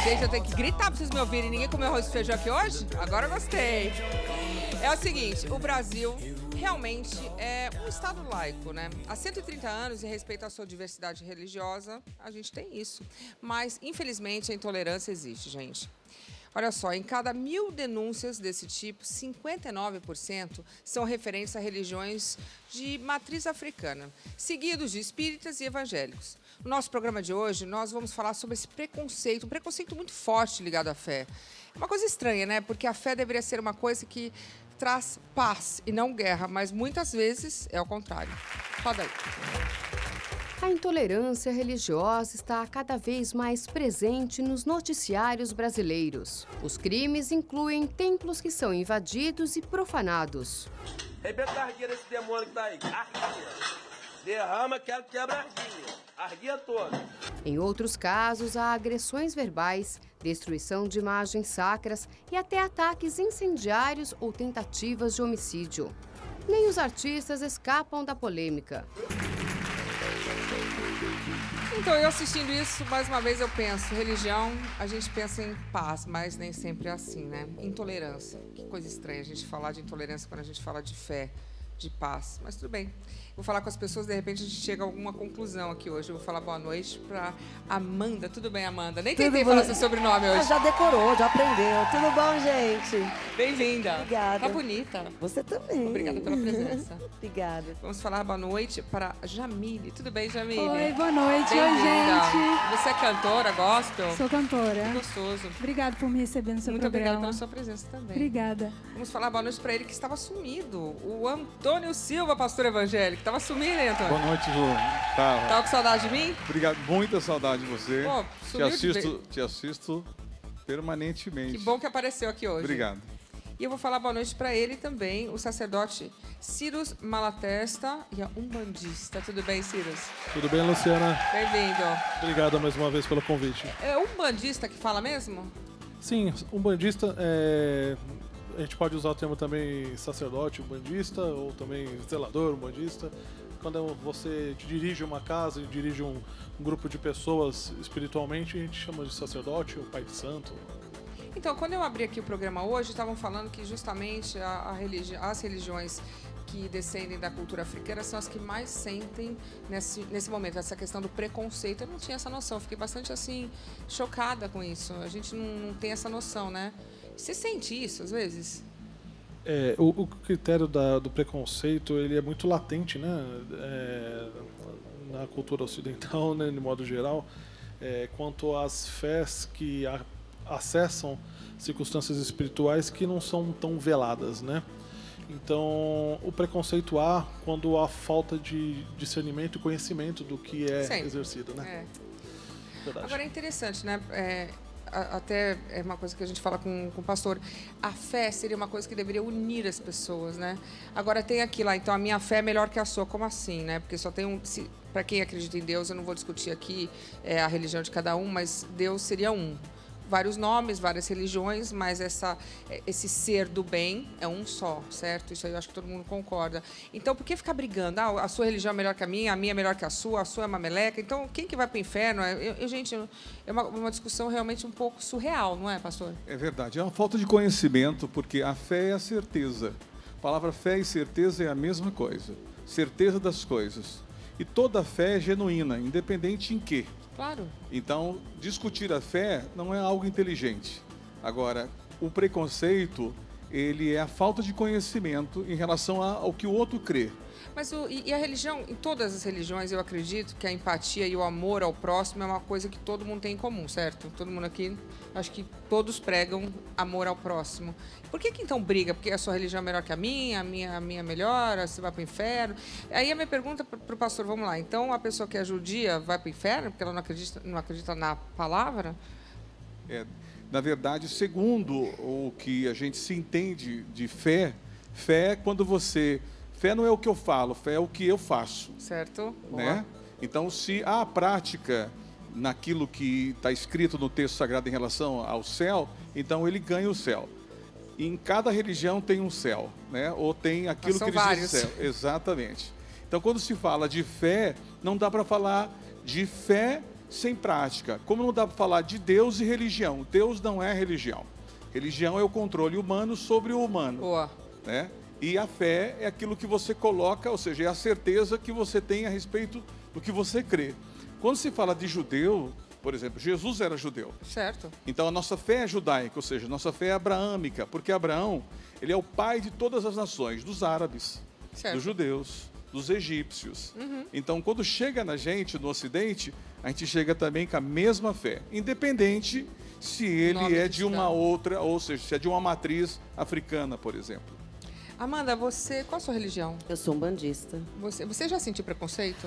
Gente, eu tenho que gritar pra vocês me ouvirem. Ninguém comeu arroz e feijão aqui hoje? Agora eu gostei. É o seguinte, o Brasil realmente é um estado laico, né? Há 130 anos, em respeito à sua diversidade religiosa, a gente tem isso. Mas, infelizmente, a intolerância existe, gente. Olha só, em cada 1000 denúncias desse tipo, 59% são referentes a religiões de matriz africana, seguidos de espíritas e evangélicos. No nosso programa de hoje, nós vamos falar sobre esse preconceito, um preconceito muito forte ligado à fé. É uma coisa estranha, né? Porque a fé deveria ser uma coisa que traz paz e não guerra, mas muitas vezes é o contrário. Roda aí. A intolerância religiosa está cada vez mais presente nos noticiários brasileiros. Os crimes incluem templos que são invadidos e profanados. Rebenta a arguia desse demônio que tá aí. Arguia. Derrama, quebra a arguia. Arguia toda. Em outros casos, há agressões verbais, destruição de imagens sacras e até ataques incendiários ou tentativas de homicídio. Nem os artistas escapam da polêmica. Então, eu assistindo isso, mais uma vez eu penso, religião, a gente pensa em paz, mas nem sempre é assim, né? Intolerância, que coisa estranha a gente falar de intolerância quando a gente fala de fé, de paz, mas tudo bem. Vou falar com as pessoas, de repente a gente chega a alguma conclusão aqui hoje. Eu vou falar boa noite para Amanda. Tudo bem, Amanda? Nem tentei falar seu sobrenome hoje. Já decorou, já aprendeu. Tudo bom, gente? Bem-vinda. Obrigada. Tá bonita. Você também. Obrigada pela presença. Obrigada. Vamos falar boa noite para Jamile. Tudo bem, Jamile? Oi, boa noite. Oi, gente. Você é cantora, gospel? Sou cantora. Que gostoso. Obrigada por me receber no seu Muito programa. obrigada pela sua presença também. Obrigada. Vamos falar boa noite para ele que estava sumido. O Antônio Silva, pastor evangélico. Estava sumido, hein, Antônio? Boa noite, Ju. Tava com saudade de mim? Obrigado, muita saudade de você. Pô, te assisto permanentemente. Que bom que apareceu aqui hoje. Obrigado. E eu vou falar boa noite para ele também, o sacerdote Cyrus Malatesta e a umbandista. Tudo bem, Cyrus? Tudo bem, Luciana? Bem-vindo. Obrigado mais uma vez pelo convite. É umbandista que fala mesmo? Sim, umbandista a gente pode usar o termo também sacerdote umbandista ou também zelador umbandista. Quando você dirige uma casa e dirige um grupo de pessoas espiritualmente, a gente chama de sacerdote ou pai de santo. Então, quando eu abri aqui o programa hoje, estavam falando que justamente as religiões que descendem da cultura africana são as que mais sentem nesse momento, essa questão do preconceito. Eu não tinha essa noção, fiquei bastante assim, chocada com isso. A gente não tem essa noção, né? Você sente isso, às vezes? O critério do preconceito, ele é muito latente, né? Na cultura ocidental, né, de modo geral, quanto às fés que acessam circunstâncias espirituais que não são tão veladas, né? Então, o preconceito há quando há falta de discernimento e conhecimento do que é Sempre. exercido, né? Verdade. Agora é interessante, né? Até é uma coisa que a gente fala com o pastor, a fé seria uma coisa que deveria unir as pessoas, né? Agora tem aqui lá, então a minha fé é melhor que a sua, como assim, né? Porque só tem para quem acredita em Deus, eu não vou discutir aqui a religião de cada um, mas Deus seria um. Vários nomes, várias religiões, mas esse ser do bem é um só, certo? Isso aí eu acho que todo mundo concorda. Então, por que ficar brigando? A sua religião é melhor que a minha é melhor que a sua é uma meleca. Então, quem que vai para o inferno? Gente, é uma discussão realmente um pouco surreal, não é, pastor? É verdade. É uma falta de conhecimento, porque a fé é a certeza. A palavra fé e certeza é a mesma coisa. Certeza das coisas. E toda fé é genuína, independente em quê. Claro. Então, discutir a fé não é algo inteligente. Agora, o preconceito, ele é a falta de conhecimento em relação ao que o outro crê. Mas e a religião, em todas as religiões, eu acredito que a empatia e o amor ao próximo é uma coisa que todo mundo tem em comum, certo? Todo mundo aqui, acho que todos pregam amor ao próximo. Por que então briga? Porque a sua religião é melhor que a minha é melhor, você vai para o inferno? Aí a minha pergunta para o pastor, vamos lá, então a pessoa que é judia vai para o inferno porque ela não acredita na palavra? Na verdade, segundo o que a gente se entende de fé, fé é quando você... Fé não é o que eu falo, fé é o que eu faço. Certo. Né? Então, se há prática naquilo que está escrito no texto sagrado em relação ao céu, então ele ganha o céu. E em cada religião tem um céu, né? Ou tem aquilo que eles dizem céu. Exatamente. Então, quando se fala de fé, não dá para falar de fé sem prática. Como não dá para falar de Deus e religião? Deus não é religião. Religião é o controle humano sobre o humano. Boa. Né? E a fé é aquilo que você coloca, ou seja, é a certeza que você tem a respeito do que você crê. Quando se fala de judeu, por exemplo, Jesus era judeu. Certo. Então a nossa fé é judaica, ou seja, nossa fé é abraâmica, porque Abraão, ele é o pai de todas as nações, dos árabes, Certo. dos judeus, dos egípcios. Então quando chega na gente, no Ocidente, a gente chega também com a mesma fé, independente se ele Nome é de cristão. uma outra, ou seja, se é de uma matriz africana, por exemplo. Amanda, você, qual a sua religião? Eu sou um bandista. Você já sentiu preconceito?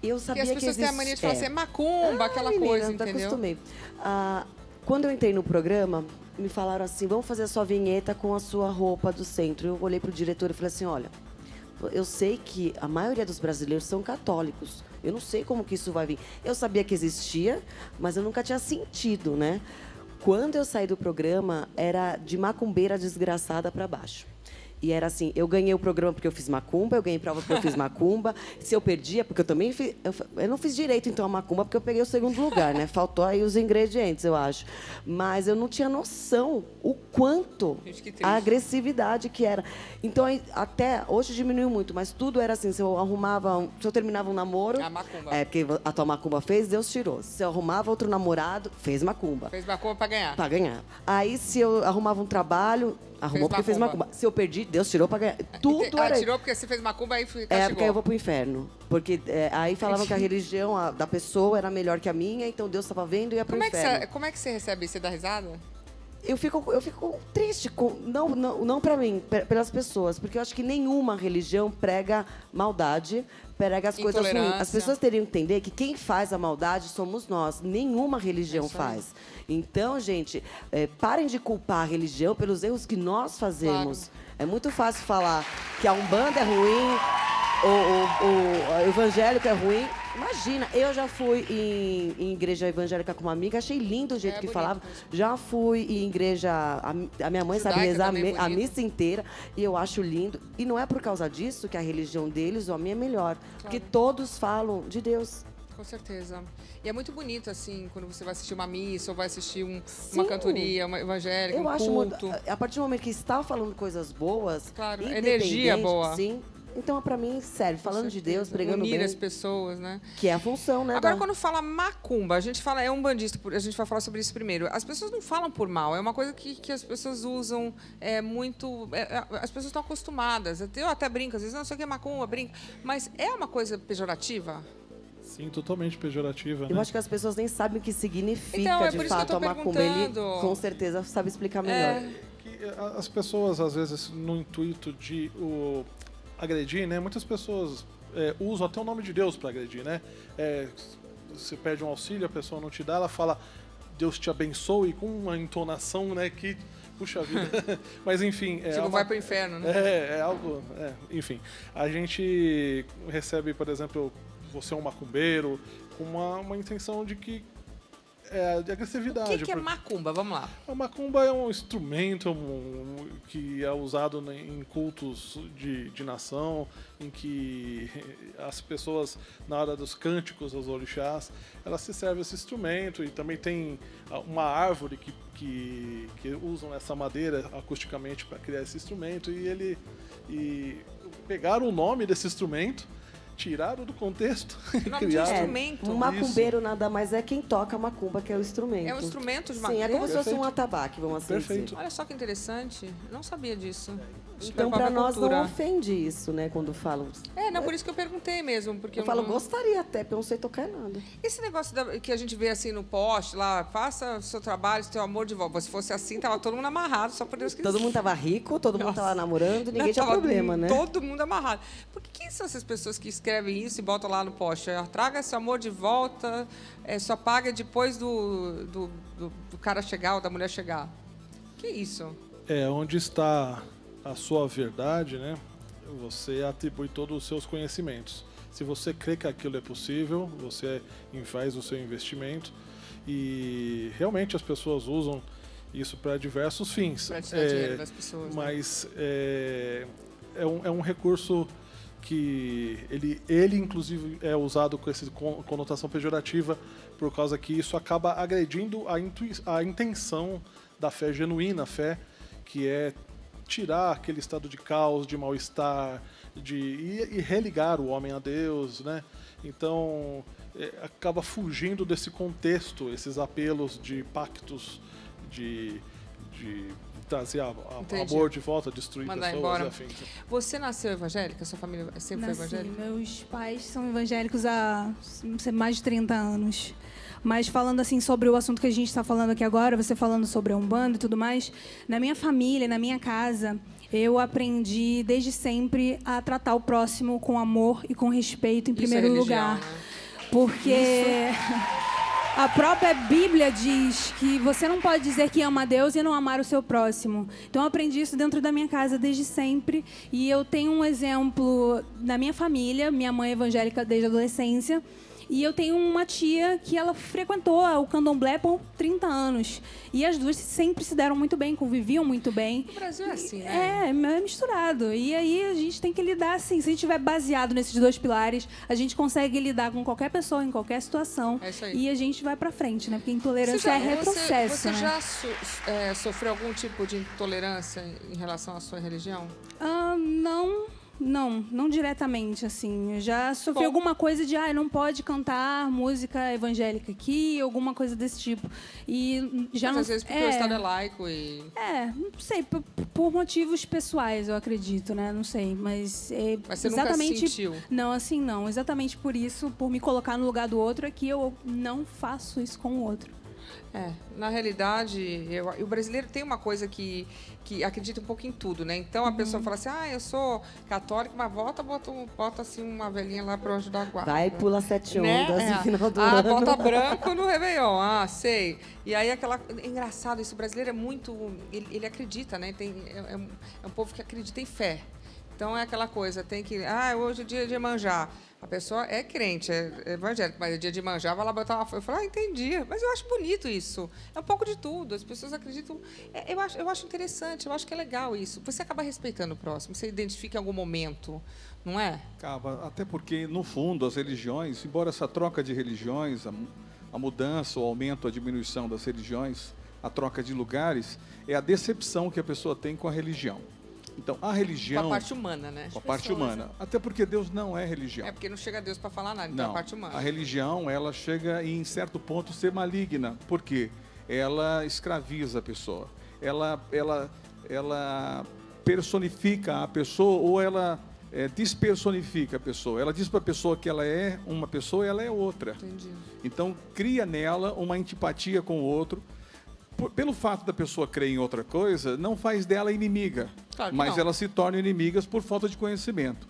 Eu Porque sabia as pessoas têm a mania de falar assim, é macumba, aquela menina, coisa, tá entendeu? acostumei. Quando eu entrei no programa, me falaram assim, vamos fazer a sua vinheta com a sua roupa do centro. Eu olhei pro diretor e falei assim, olha, eu sei que a maioria dos brasileiros são católicos. Eu não sei como que isso vai vir. Eu sabia que existia, mas eu nunca tinha sentido, né? Quando eu saí do programa, era de macumbeira desgraçada para baixo. E era assim, eu ganhei o programa porque eu fiz macumba, eu ganhei prova porque eu fiz macumba. Se eu perdia, porque eu também fiz... Eu não fiz direito, então, a macumba, porque eu peguei o segundo lugar, né? Faltou aí os ingredientes, eu acho. Mas eu não tinha noção o quanto Gente, que triste. a agressividade que era. Então, até hoje diminuiu muito, mas tudo era assim, se eu terminava um namoro... A macumba. Porque a tua macumba fez, Deus tirou. Se eu arrumava outro namorado, fez macumba. Fez macumba pra ganhar. Pra ganhar. Aí, se eu arrumava um trabalho, arrumou porque fez macumba. Se eu perdi, Deus tirou pra ganhar. Tudo era... tirou porque você fez macumba, aí castigou. É, porque aí eu vou pro inferno. Porque aí falavam que a religião da pessoa era melhor que a minha, então Deus estava vendo e ia pro inferno. Como é que você recebe isso? Você dá risada? Eu fico triste, não para mim, pelas pessoas, porque eu acho que nenhuma religião prega maldade, prega as coisas ruins. As pessoas teriam que entender que quem faz a maldade somos nós, nenhuma religião faz. Então, gente, parem de culpar a religião pelos erros que nós fazemos. Claro. É muito fácil falar que a Umbanda é ruim, o evangélico é ruim. Imagina, eu já fui em igreja evangélica com uma amiga, achei lindo o jeito que falava. Já fui em igreja, a minha mãe sabe rezar a missa inteira, e eu acho lindo. E não é por causa disso que a religião deles ou a minha é melhor, porque todos falam de Deus. Com certeza. E é muito bonito, assim, quando você vai assistir uma missa ou vai assistir uma cantoria, uma evangélica, um culto. A partir do momento que está falando coisas boas, claro, energia boa. Sim. Então, para mim, serve. Falando de Deus, pregando unir bem. as pessoas, né? Que é a função, né? Agora, quando fala macumba, a gente fala, é um bandista, a gente vai falar sobre isso primeiro. As pessoas não falam por mal, é uma coisa que as pessoas usam muito... as pessoas estão acostumadas. Eu até brinco, às vezes, não sei o que é macumba, brinco. Mas é uma coisa pejorativa? Sim, totalmente pejorativa. Eu né? acho que as pessoas nem sabem o que significa, então, de fato, a macumba. Ele, com certeza, sabe explicar melhor. As pessoas, às vezes, no intuito de agredir, né? Muitas pessoas usam até o nome de Deus para agredir, né? Você pede um auxílio, a pessoa não te dá, ela fala Deus te abençoe, com uma entonação, né? Que, puxa vida. Mas, enfim... Tipo, vai pro inferno, né? É algo... enfim, a gente recebe, por exemplo, você é um macumbeiro, com uma intenção de que de agressividade. O que é macumba? Vamos lá. A macumba é um instrumento que é usado em cultos de nação, em que as pessoas, na hora dos cânticos aos orixás, elas se servem esse instrumento, e também tem uma árvore que usam essa madeira acusticamente para criar esse instrumento, e pegaram o nome desse instrumento, tiraram do contexto e criaram. Instrumento. Um macumbeiro nada mais é quem toca a macumba, que é o instrumento. É um instrumento de Sim, madeira? é como se fosse um atabaque, vamos assim Perfeito. dizer. Olha só que interessante. Não sabia disso. Então, para nós não ofende isso, né, quando falam. Não, por isso que eu perguntei mesmo. Porque eu falo, gostaria até, porque eu não sei tocar nada. Esse negócio que a gente vê assim no poste lá, faça o seu trabalho, seu amor de volta. Se fosse assim, tava todo mundo amarrado, só por Deus que todo mundo tava rico, todo mundo tava namorando, ninguém tinha problema, né? Todo mundo amarrado. Porque quem são essas pessoas que escrevem isso e botam lá no poste? Traga seu amor de volta, só paga depois do cara chegar ou da mulher chegar. Que isso? Onde está a sua verdade, né? Você atribui todos os seus conhecimentos. Se você crê que aquilo é possível, você faz o seu investimento, e realmente as pessoas usam isso para diversos fins. Para tirar dinheiro das pessoas. Mas é um recurso que ele inclusive é usado com essa conotação pejorativa por causa que isso acaba agredindo a intenção da fé genuína, a fé que é tirar aquele estado de caos, de mal-estar, e religar o homem a Deus, né? Então, acaba fugindo desse contexto, esses apelos de pactos, de trazer amor de volta, destruir mandar pessoas embora. e afins. Você nasceu evangélica? Sua família sempre foi evangélica? Meus pais são evangélicos há mais de 30 anos. Mas falando assim sobre o assunto que a gente está falando aqui agora, você falando sobre a Umbanda e tudo mais, na minha família, na minha casa, eu aprendi desde sempre a tratar o próximo com amor e com respeito em primeiro lugar. Né? Porque a própria Bíblia diz que você não pode dizer que ama a Deus e não amar o seu próximo. Então eu aprendi isso dentro da minha casa desde sempre. E eu tenho um exemplo na minha família, minha mãe é evangélica desde a adolescência. E eu tenho uma tia que ela frequentou o candomblé por 30 anos. E as duas sempre se deram muito bem, conviviam muito bem. O Brasil é assim, né? É misturado. E aí a gente tem que lidar assim. Se a gente estiver baseado nesses dois pilares, a gente consegue lidar com qualquer pessoa, em qualquer situação. É isso aí. E a gente vai pra frente, né? Porque intolerância é retrocesso. Você né? já sofreu algum tipo de intolerância em relação à sua religião? Não diretamente, assim. Eu já sofri alguma coisa de, não pode cantar música evangélica aqui, alguma coisa desse tipo. E já mas não... às vezes porque o Estado é laico e... não sei, por motivos pessoais, eu acredito, né? Não sei, mas... Mas você exatamente, nunca sentiu? Não, assim, não. Exatamente por isso, por me colocar no lugar do outro, é que eu não faço isso com o outro. Na realidade, o brasileiro tem uma coisa que acredita um pouco em tudo, né? Então a pessoa fala assim, eu sou católica, mas bota assim uma velhinha lá para o anjo da guarda. Vai e pula 7 ondas no final do ano. Bota branco no Réveillon, sei. E aí é engraçado, isso, o brasileiro é muito, ele acredita, né? É um povo que acredita em fé. Então é aquela coisa, tem que, hoje é dia de Iemanjá. A pessoa é crente, é evangélica, mas é dia de Iemanjá, vai lá botar uma... Eu falo, entendi. Mas eu acho bonito isso. É um pouco de tudo. As pessoas acreditam... Eu acho interessante, eu acho que é legal isso. Você acaba respeitando o próximo, você identifica em algum momento, não é? Acaba, até porque, no fundo, as religiões, embora essa troca de religiões, a mudança, o aumento, a diminuição das religiões, a troca de lugares, é a decepção que a pessoa tem com a religião. Então, a religião... Com a parte humana, né? Com a parte humana. Até porque Deus não é religião. É porque não chega a Deus para falar nada, então não, a parte humana. A religião, ela chega em certo ponto ser maligna. Por quê? Ela escraviza a pessoa. Ela personifica a pessoa ou ela despersonifica a pessoa. Ela diz para a pessoa que ela é uma pessoa e ela é outra. Entendi. Então, cria nela uma antipatia com o outro. Pelo fato da pessoa crer em outra coisa, não faz dela inimiga, claro mas não. elas se tornam inimigas por falta de conhecimento.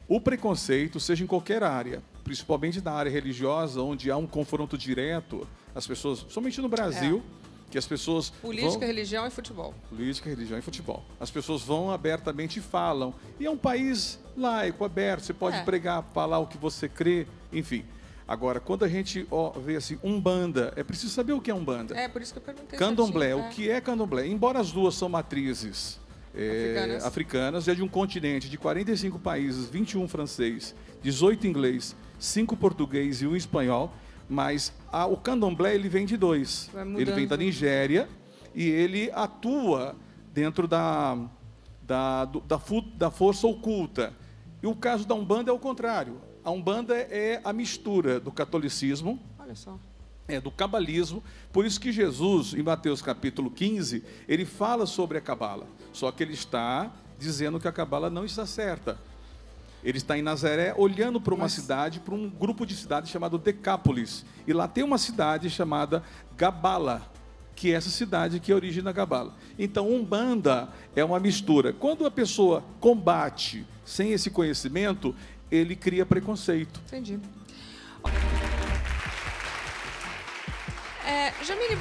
O preconceito, seja em qualquer área, principalmente na área religiosa, onde há um confronto direto, as pessoas, somente no Brasil, que as pessoas... Política, religião e futebol. Política, religião e futebol. As pessoas vão abertamente e falam. E é um país laico, aberto, você pode pregar, falar o que você crê, enfim... Agora, quando a gente vê assim, Umbanda, é preciso saber o que é Umbanda. É, por isso que eu perguntei. Candomblé, o que é Candomblé? Embora as duas são matrizes africanas, é de um continente de 45 países, 21 francês, 18 inglês, 5 português e 1 espanhol, mas o Candomblé ele vem de 2. Ele vem da Nigéria e ele atua dentro da força oculta. E o caso da Umbanda é o contrário. A Umbanda é a mistura do catolicismo, olha só, do cabalismo. Por isso que Jesus, em Mateus capítulo 15, ele fala sobre a cabala. Só que ele está dizendo que a cabala não está certa. Ele está em Nazaré, olhando para uma cidade, para um grupo de cidades chamado Decápolis. E lá tem uma cidade chamada Gabala, que é essa cidade que é a origem da cabala. Então, Umbanda é uma mistura. Quando a pessoa combate sem esse conhecimento, ele cria preconceito. Entendi. Jamile,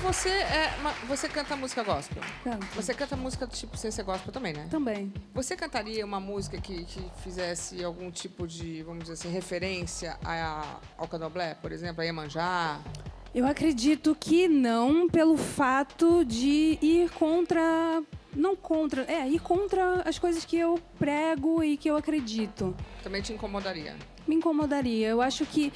você canta música gospel? Canto. Você canta música do tipo sem ser gospel também, né? Também. Você cantaria uma música que fizesse algum tipo de, vamos dizer assim, referência ao candomblé, por exemplo, a Iemanjá? Eu acredito que não, pelo fato de ir contra Não contra, ir contra as coisas que eu prego e que eu acredito. Também te incomodaria? Me incomodaria. Eu acho que...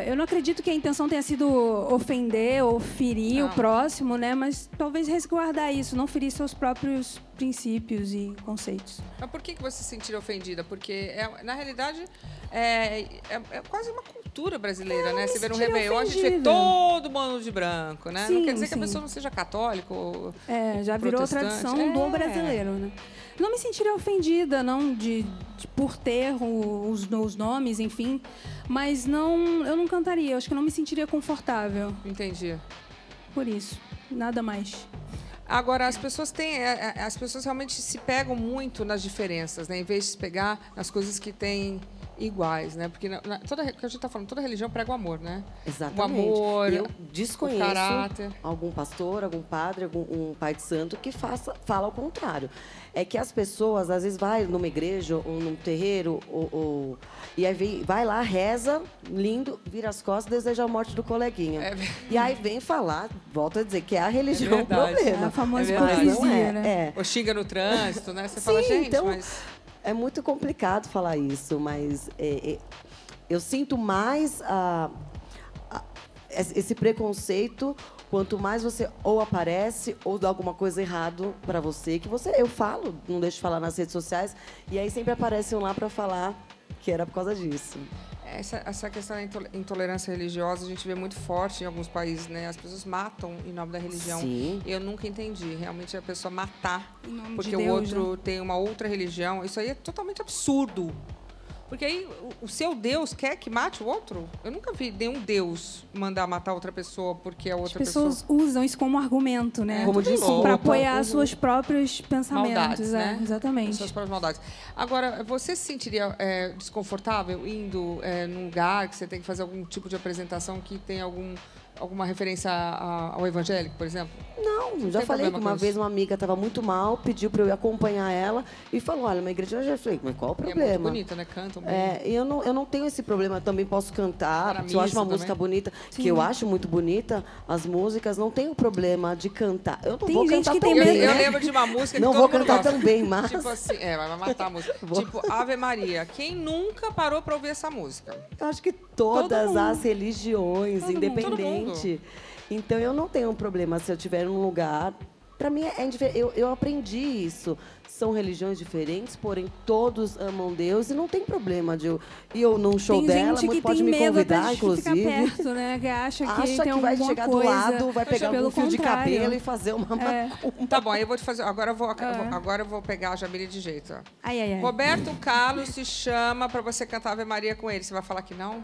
eu não acredito que a intenção tenha sido ofender ou ferir o próximo, né? Mas talvez resguardar isso, não ferir seus próprios princípios e conceitos. Mas por que você se sentiria ofendida? Porque, na realidade, é quase uma cultura brasileira, né? Você vê no Réveillon, a gente vê todo mundo de branco, né? Sim, não quer dizer que a pessoa não seja católica ou já virou tradição do brasileiro, né? Não me sentiria ofendida, não, por ter os nomes, enfim. Mas eu não cantaria. Eu acho que eu não me sentiria confortável. Entendi. Por isso. Nada mais. Agora, as pessoas realmente se pegam muito nas diferenças, né? Em vez de se pegar nas coisas que têm iguais, né? Porque que a gente está falando, toda religião prega o amor, né? Exatamente. O amor, eu desconheço o caráter. Algum pastor, algum padre, um pai de santo que fala ao contrário. É que as pessoas, às vezes, vai numa igreja ou num terreiro e aí vai lá, reza, lindo, vira as costas e deseja a morte do coleguinha. E aí vem falar, volto a dizer, que é a religião o problema. É a famosa hipocrisia, né? Ou xinga no trânsito, né? Você Sim, fala, gente, então, mas... É muito complicado falar isso, mas eu sinto mais esse preconceito quanto mais você ou aparece ou dá alguma coisa errado para você, eu falo, não deixo de falar nas redes sociais, e aí sempre aparecem lá para falar que era por causa disso. Essa questão da intolerância religiosa a gente vê muito forte em alguns países, né? As pessoas matam em nome da religião. Sim. Eu nunca entendi, realmente, a pessoa matar porque de o Deus, outro tem uma outra religião. Isso aí é totalmente absurdo. Porque aí o seu Deus quer que mate o outro? Eu nunca vi nenhum Deus mandar matar outra pessoa porque a outra pessoa... As pessoas usam isso como argumento, né? Como desculpa. Para apoiar seus próprios pensamentos. Maldades, né? Exatamente. Suas próprias maldades. Agora, você se sentiria desconfortável indo num lugar que você tem que fazer algum tipo de apresentação que tem alguma referência ao evangélico, por exemplo? Não, já falei que uma vez uma amiga estava muito mal, pediu para eu ir acompanhar ela e falou, olha, uma igreja eu já falei, mas qual o problema? É muito bonita, né? Cantam bem. Eu não tenho esse problema, eu também posso cantar, se eu acho uma música bonita, que eu acho muito bonita, as músicas, não tenho problema de cantar. Eu não vou cantar tão bem, Eu lembro de uma música que não todo vou mundo cantar gosta. tão bem, mas... Tipo assim, vai matar a música. Tipo, Ave Maria. Quem nunca parou para ouvir essa música? Eu acho que todas as religiões, independente. Então, eu não tenho um problema se eu estiver num lugar... Para mim, é indiferente. Eu aprendi isso. São religiões diferentes, porém, todos amam Deus e não tem problema de eu ir num show dela, muito pode me convidar, inclusive. Ficar perto, né? Que acha que vai chegar do lado, vai pegar um fio de cabelo e fazer uma macumba. Tá bom, aí eu vou te fazer... Agora eu vou pegar a Jamile de jeito. Ai. Roberto Carlos te chama para você cantar Ave Maria com ele. Você vai falar que não?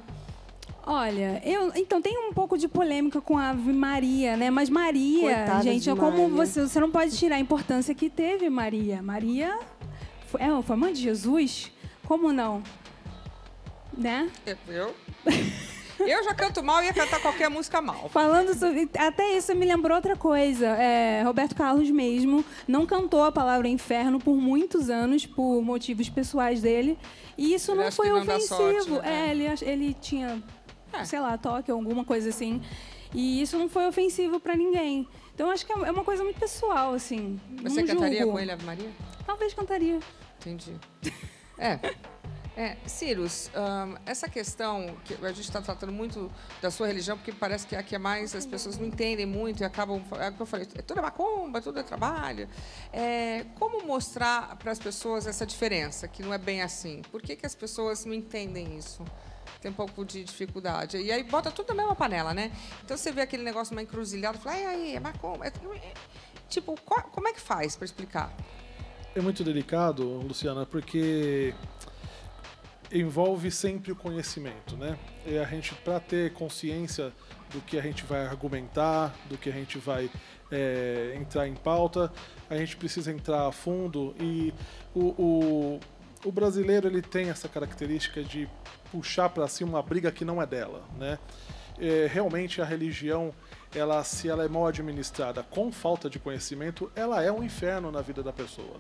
Olha, então tem um pouco de polêmica com a Ave Maria, né? Mas Maria, Coitada gente, de como Maria. você não pode tirar a importância que teve Maria. Maria foi mãe de Jesus? Como não? Né? Eu já canto mal e ia cantar qualquer música mal. Falando sobre... Até isso me lembrou outra coisa. Roberto Carlos mesmo não cantou a palavra inferno por muitos anos, por motivos pessoais dele. E isso não foi ofensivo. Sorte, né? Ele tinha... sei lá, toque, alguma coisa assim. E isso não foi ofensivo pra ninguém. Então, acho que é uma coisa muito pessoal, assim. Você cantaria com ele, Ave Maria? Talvez cantaria. Entendi. Cyrus, essa questão que a gente está tratando muito da sua religião, porque parece que aqui é mais, as pessoas não entendem muito e acabam... É o que eu falei, tudo é macumba, tudo é trabalho. Como mostrar para as pessoas essa diferença, que não é bem assim? Por que as pessoas não entendem isso? Tem um pouco de dificuldade. E aí bota tudo na mesma panela, né? Então você vê aquele negócio uma encruzilhada e fala, aí, é macumba. Tipo, como é que faz para explicar? É muito delicado, Luciana, porque envolve sempre o conhecimento, né? E a gente, para ter consciência do que a gente vai argumentar, do que a gente vai entrar em pauta, a gente precisa entrar a fundo. E o brasileiro, ele tem essa característica de puxar para si uma briga que não é dela, né? Realmente a religião, se ela é mal administrada com falta de conhecimento, ela é um inferno na vida da pessoa.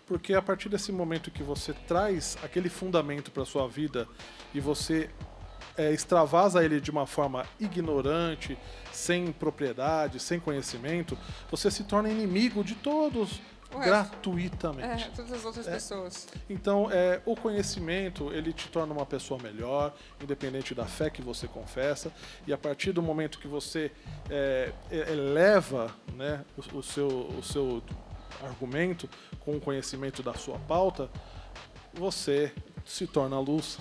Porque a partir desse momento que você traz aquele fundamento para sua vida e você extravasa ele de uma forma ignorante, sem propriedade, sem conhecimento, você se torna inimigo de todos gratuitamente. Todas as outras pessoas. Então, o conhecimento, ele te torna uma pessoa melhor, independente da fé que você confessa. E a partir do momento que você eleva, né, o seu argumento com o conhecimento da sua pauta, você se torna luz.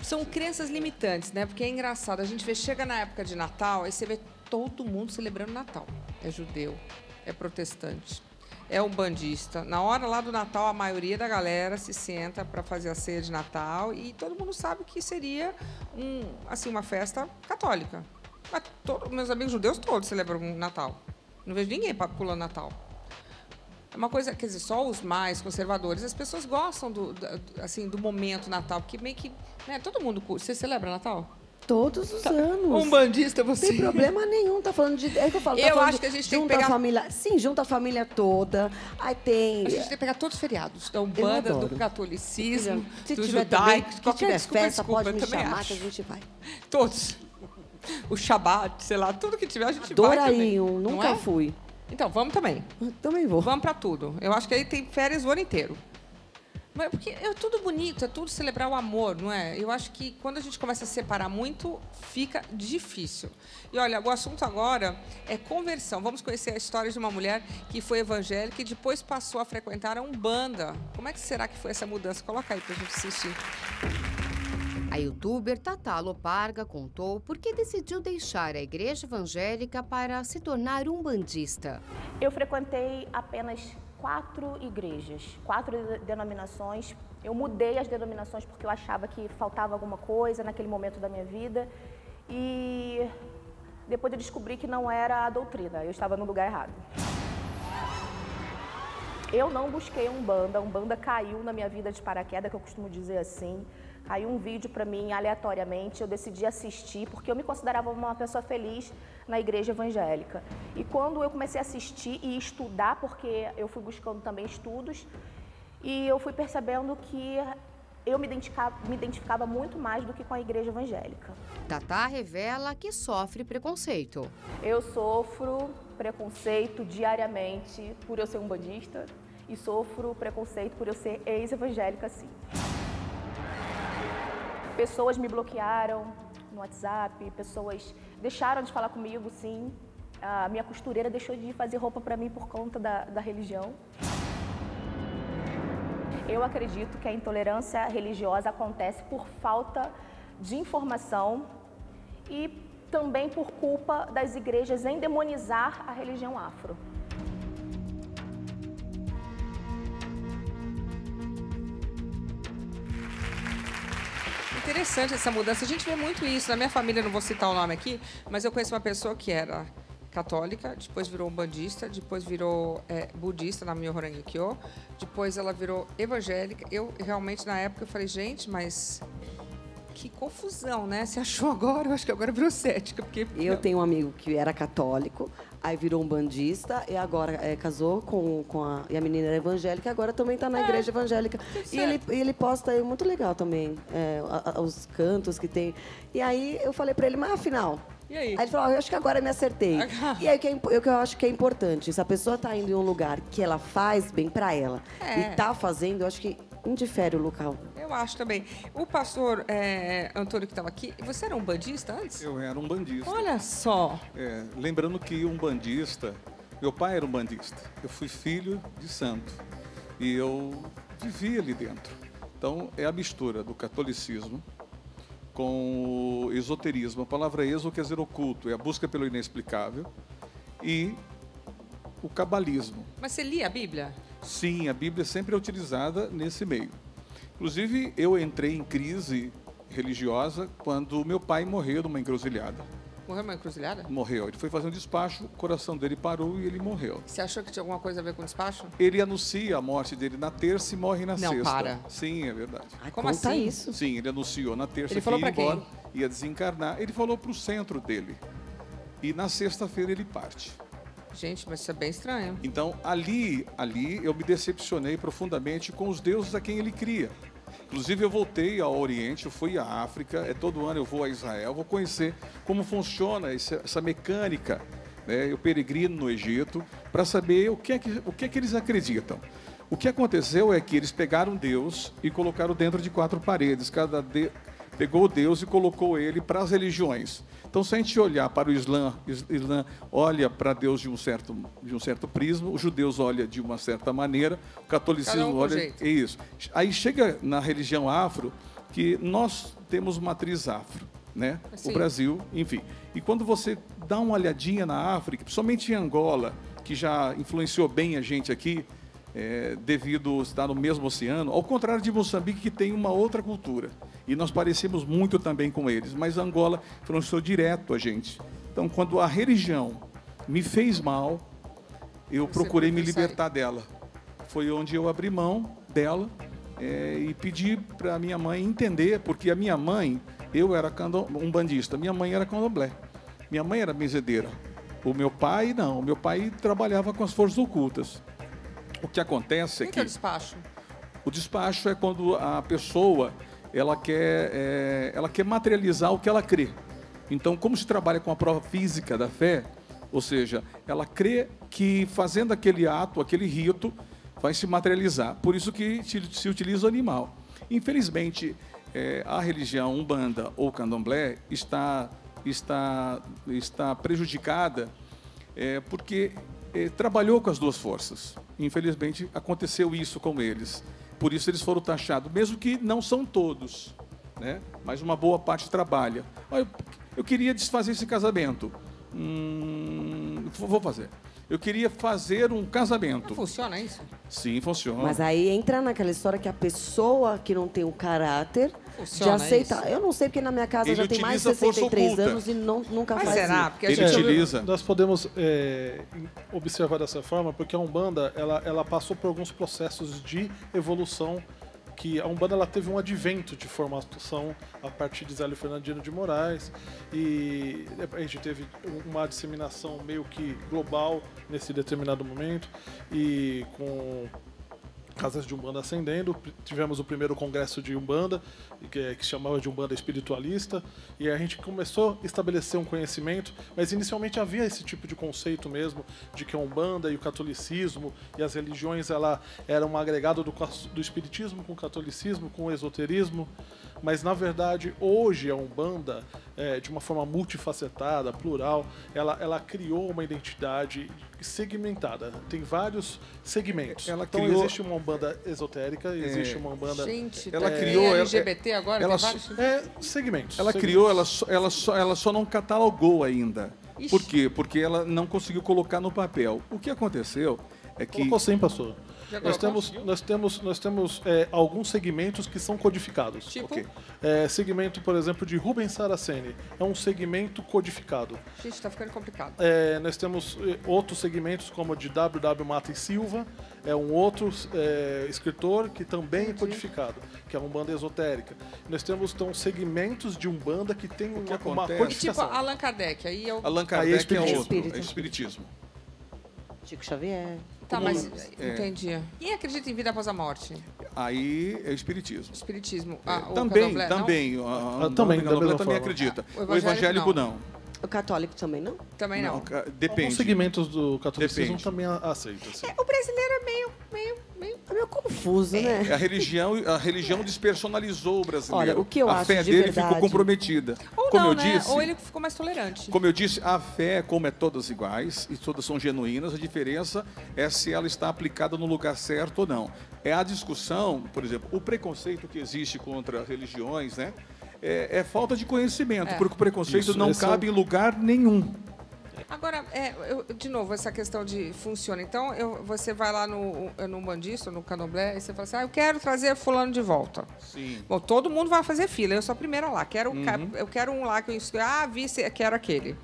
São crenças limitantes, né? Porque é engraçado, a gente chega na época de Natal, aí você vê todo mundo celebrando Natal. É judeu, é protestante, é umbandista. Na hora lá do Natal, a maioria da galera se senta para fazer a ceia de Natal e todo mundo sabe que seria uma festa católica. Mas meus amigos judeus todos celebram Natal. Não vejo ninguém pulando Natal. É uma coisa, quer dizer, só os mais conservadores, as pessoas gostam do momento Natal, porque meio que, né, todo mundo curte. Você celebra Natal? Todos os anos. Umbandista você. Não tem problema nenhum, tá falando de... É que eu falo, eu acho que a gente tem que pegar... a família, sim, junta a família toda, aí tem... A gente tem que pegar todos os feriados, da Umbanda, do catolicismo, se do tiver judaico, também, qualquer tiver desculpa, festa, pode me chamar acho. Que a gente vai. Todos. O Shabat, sei lá, tudo que tiver a gente vai também. Nunca fui. Então, vamos também. Também vou. Vamos para tudo. Eu acho que aí tem férias o ano inteiro. Mas porque é tudo bonito, é tudo celebrar o amor, não é? Eu acho que quando a gente começa a separar muito, fica difícil. E olha, o assunto agora é conversão. Vamos conhecer a história de uma mulher que foi evangélica e depois passou a frequentar a Umbanda. Como é que será que foi essa mudança? Coloca aí pra gente assistir. A youtuber Tatá Loparga contou por que decidiu deixar a igreja evangélica para se tornar umbandista. Eu frequentei apenas 4 igrejas, 4 denominações. Eu mudei as denominações porque eu achava que faltava alguma coisa naquele momento da minha vida. E depois eu descobri que não era a doutrina, eu estava no lugar errado. Eu não busquei a Umbanda caiu na minha vida de paraquedas, que eu costumo dizer assim. Caiu um vídeo para mim aleatoriamente, eu decidi assistir, porque eu me considerava uma pessoa feliz na igreja evangélica. E quando eu comecei a assistir e estudar, porque eu fui buscando também estudos, e eu fui percebendo que eu me identificava muito mais do que com a igreja evangélica. Tatá revela que sofre preconceito. Eu sofro preconceito diariamente por eu ser umbandista e sofro preconceito por eu ser ex-evangélica, sim. Pessoas me bloquearam no WhatsApp, pessoas deixaram de falar comigo, sim. A minha costureira deixou de fazer roupa para mim por conta da religião. Eu acredito que a intolerância religiosa acontece por falta de informação e também por culpa das igrejas em demonizar a religião afro. Interessante essa mudança. A gente vê muito isso. Na minha família, não vou citar o nome aqui, mas eu conheço uma pessoa que era católica, depois virou umbandista, depois virou budista na Myoho Renge Kyo, depois ela virou evangélica. Eu realmente, na época, eu falei, gente, mas que confusão, né? Você achou agora? Eu acho que agora virou cética. Porque... Eu tenho um amigo que era católico, aí virou umbandista e agora casou e a menina era evangélica e agora também está na igreja evangélica. E ele posta aí, muito legal também, os cantos que tem. E aí eu falei para ele, mas afinal... E aí? Aí ele falou, eu acho que agora eu me acertei. E aí o que eu acho que é importante, se a pessoa está indo em um lugar que ela faz bem para ela e está fazendo, eu acho que indifere o local. Eu acho também. O pastor Antônio que estava aqui, você era um umbandista antes? Eu era um umbandista. Olha só. Lembrando que umbandista, meu pai era umbandista. Eu fui filho de santo e eu vivi ali dentro. Então, é a mistura do catolicismo com o esoterismo. A palavra exo quer dizer oculto, é a busca pelo inexplicável, e o cabalismo. Mas você lia a Bíblia? Sim, a Bíblia sempre é utilizada nesse meio. Inclusive, eu entrei em crise religiosa quando meu pai morreu numa encruzilhada. Morreu numa encruzilhada? Morreu. Ele foi fazer um despacho, o coração dele parou e ele morreu. Você achou que tinha alguma coisa a ver com o despacho? Ele anuncia a morte dele na terça e morre na sexta. Não, para. Sim, é verdade. Como assim? Isso? Sim, ele anunciou na terça ele que falou ia embora, quem? Ia desencarnar. Ele falou para o centro dele. E na sexta-feira ele parte. Gente, mas isso é bem estranho. Então, ali eu me decepcionei profundamente com os deuses a quem ele cria. Inclusive, eu voltei ao Oriente, eu fui à África, todo ano eu vou a Israel, vou conhecer como funciona essa mecânica né? Eu peregrino no Egito para saber o que é que eles acreditam. O que aconteceu é que eles pegaram Deus e colocaram dentro de 4 paredes. Pegou Deus e colocou ele para as religiões. Então, se a gente olhar para o Islã olha para Deus de um certo prisma, os judeus olham de uma certa maneira, o catolicismo olha... É isso. Aí chega na religião afro, que nós temos matriz afro, né? Sim. O Brasil, enfim. E quando você dá uma olhadinha na África, principalmente em Angola, que já influenciou bem a gente aqui, devido estar no mesmo oceano, ao contrário de Moçambique, que tem uma outra cultura. E nós parecemos muito também com eles, mas Angola influenciou direto a gente. Então, quando a religião me fez mal, eu procurei me libertar dela. Foi onde eu abri mão dela e pedi para a minha mãe entender, porque a minha mãe, eu era umbandista, minha mãe era candomblé, minha mãe era benzedeira. O meu pai, não. O meu pai trabalhava com as forças ocultas. O que acontece é que... O que é o despacho? O despacho é quando a pessoa ela quer materializar o que ela crê. Então, como se trabalha com a prova física da fé, ou seja, ela crê que fazendo aquele ato, aquele rito, vai se materializar. Por isso que se utiliza o animal. Infelizmente, a religião Umbanda ou Candomblé está prejudicada porque trabalhou com as duas forças. Infelizmente, aconteceu isso com eles. Por isso eles foram taxados, mesmo que não são todos, né? Mas uma boa parte trabalha. Olha, eu queria desfazer esse casamento. Vou fazer. Eu queria fazer um casamento. Não funciona isso? Sim, funciona. Mas aí entra naquela história que a pessoa que não tem o caráter funciona de aceitar. Isso. Eu não sei, porque na minha casa ele já tem mais de utiliza 63 anos e nunca Mas faz será? isso. Porque ele utiliza. Nós podemos observar dessa forma, porque a Umbanda ela passou por alguns processos de evolução, que a Umbanda ela teve um advento de formação a partir de Zélio Fernandino de Moraes, e a gente teve uma disseminação meio que global nesse determinado momento, e com casas de Umbanda ascendendo, tivemos o primeiro congresso de Umbanda, que se chamava de Umbanda Espiritualista, e a gente começou a estabelecer um conhecimento, mas inicialmente havia esse tipo de conceito mesmo, de que a Umbanda e o catolicismo e as religiões ela era um agregado do espiritismo com o catolicismo, com o esoterismo, mas na verdade hoje a Umbanda, de uma forma multifacetada, plural, ela criou uma identidade segmentada, tem vários segmentos. Então existe uma Umbanda esotérica, existe uma Umbanda... Gente, ela criou... LGBT agora? Ela, tem vários... segmentos. Ela criou, ela só não catalogou ainda. Ixi. Por quê? Porque ela não conseguiu colocar no papel. O que aconteceu é que... Colocou sim, pastor. Nós temos alguns segmentos que são codificados. Tipo? Okay. Segmento, por exemplo, de Rubens Saraceni. É um segmento codificado. Gente, tá ficando complicado. Nós temos outros segmentos, como o de W.W. Mata e Silva. É um outro escritor que também é codificado, que é uma Umbanda esotérica. Nós temos, então, segmentos de Umbanda que tem uma codificação. Tipo Allan Kardec. Aí é o... Allan Kardec é outro, é espiritismo. Chico Xavier. Tá, mas entendi. Quem acredita em vida após a morte? Aí é o espiritismo. Espiritismo. O também. Também acredita. O evangélico não. O católico também não? Também não. Depende. Alguns segmentos do catolicismo também aceitam. Assim. O brasileiro é meio É meio confuso, né? A religião despersonalizou o brasileiro. Olha, o que eu acho a fé de dele verdade... ficou comprometida. Ou como não, eu né? disse, Ou ele ficou mais tolerante. Como eu disse, a fé, como é todas iguais e todas são genuínas, a diferença é se ela está aplicada no lugar certo ou não. É a discussão, por exemplo, o preconceito que existe contra religiões, né? É falta de conhecimento, porque o preconceito não cabe em lugar nenhum. Agora, de novo, essa questão de funciona. Então, você vai lá no umbandista, no candomblé, e você fala assim, eu quero trazer fulano de volta. Sim. Bom, todo mundo vai fazer fila, eu sou a primeira lá. Eu quero um lá que eu quero aquele.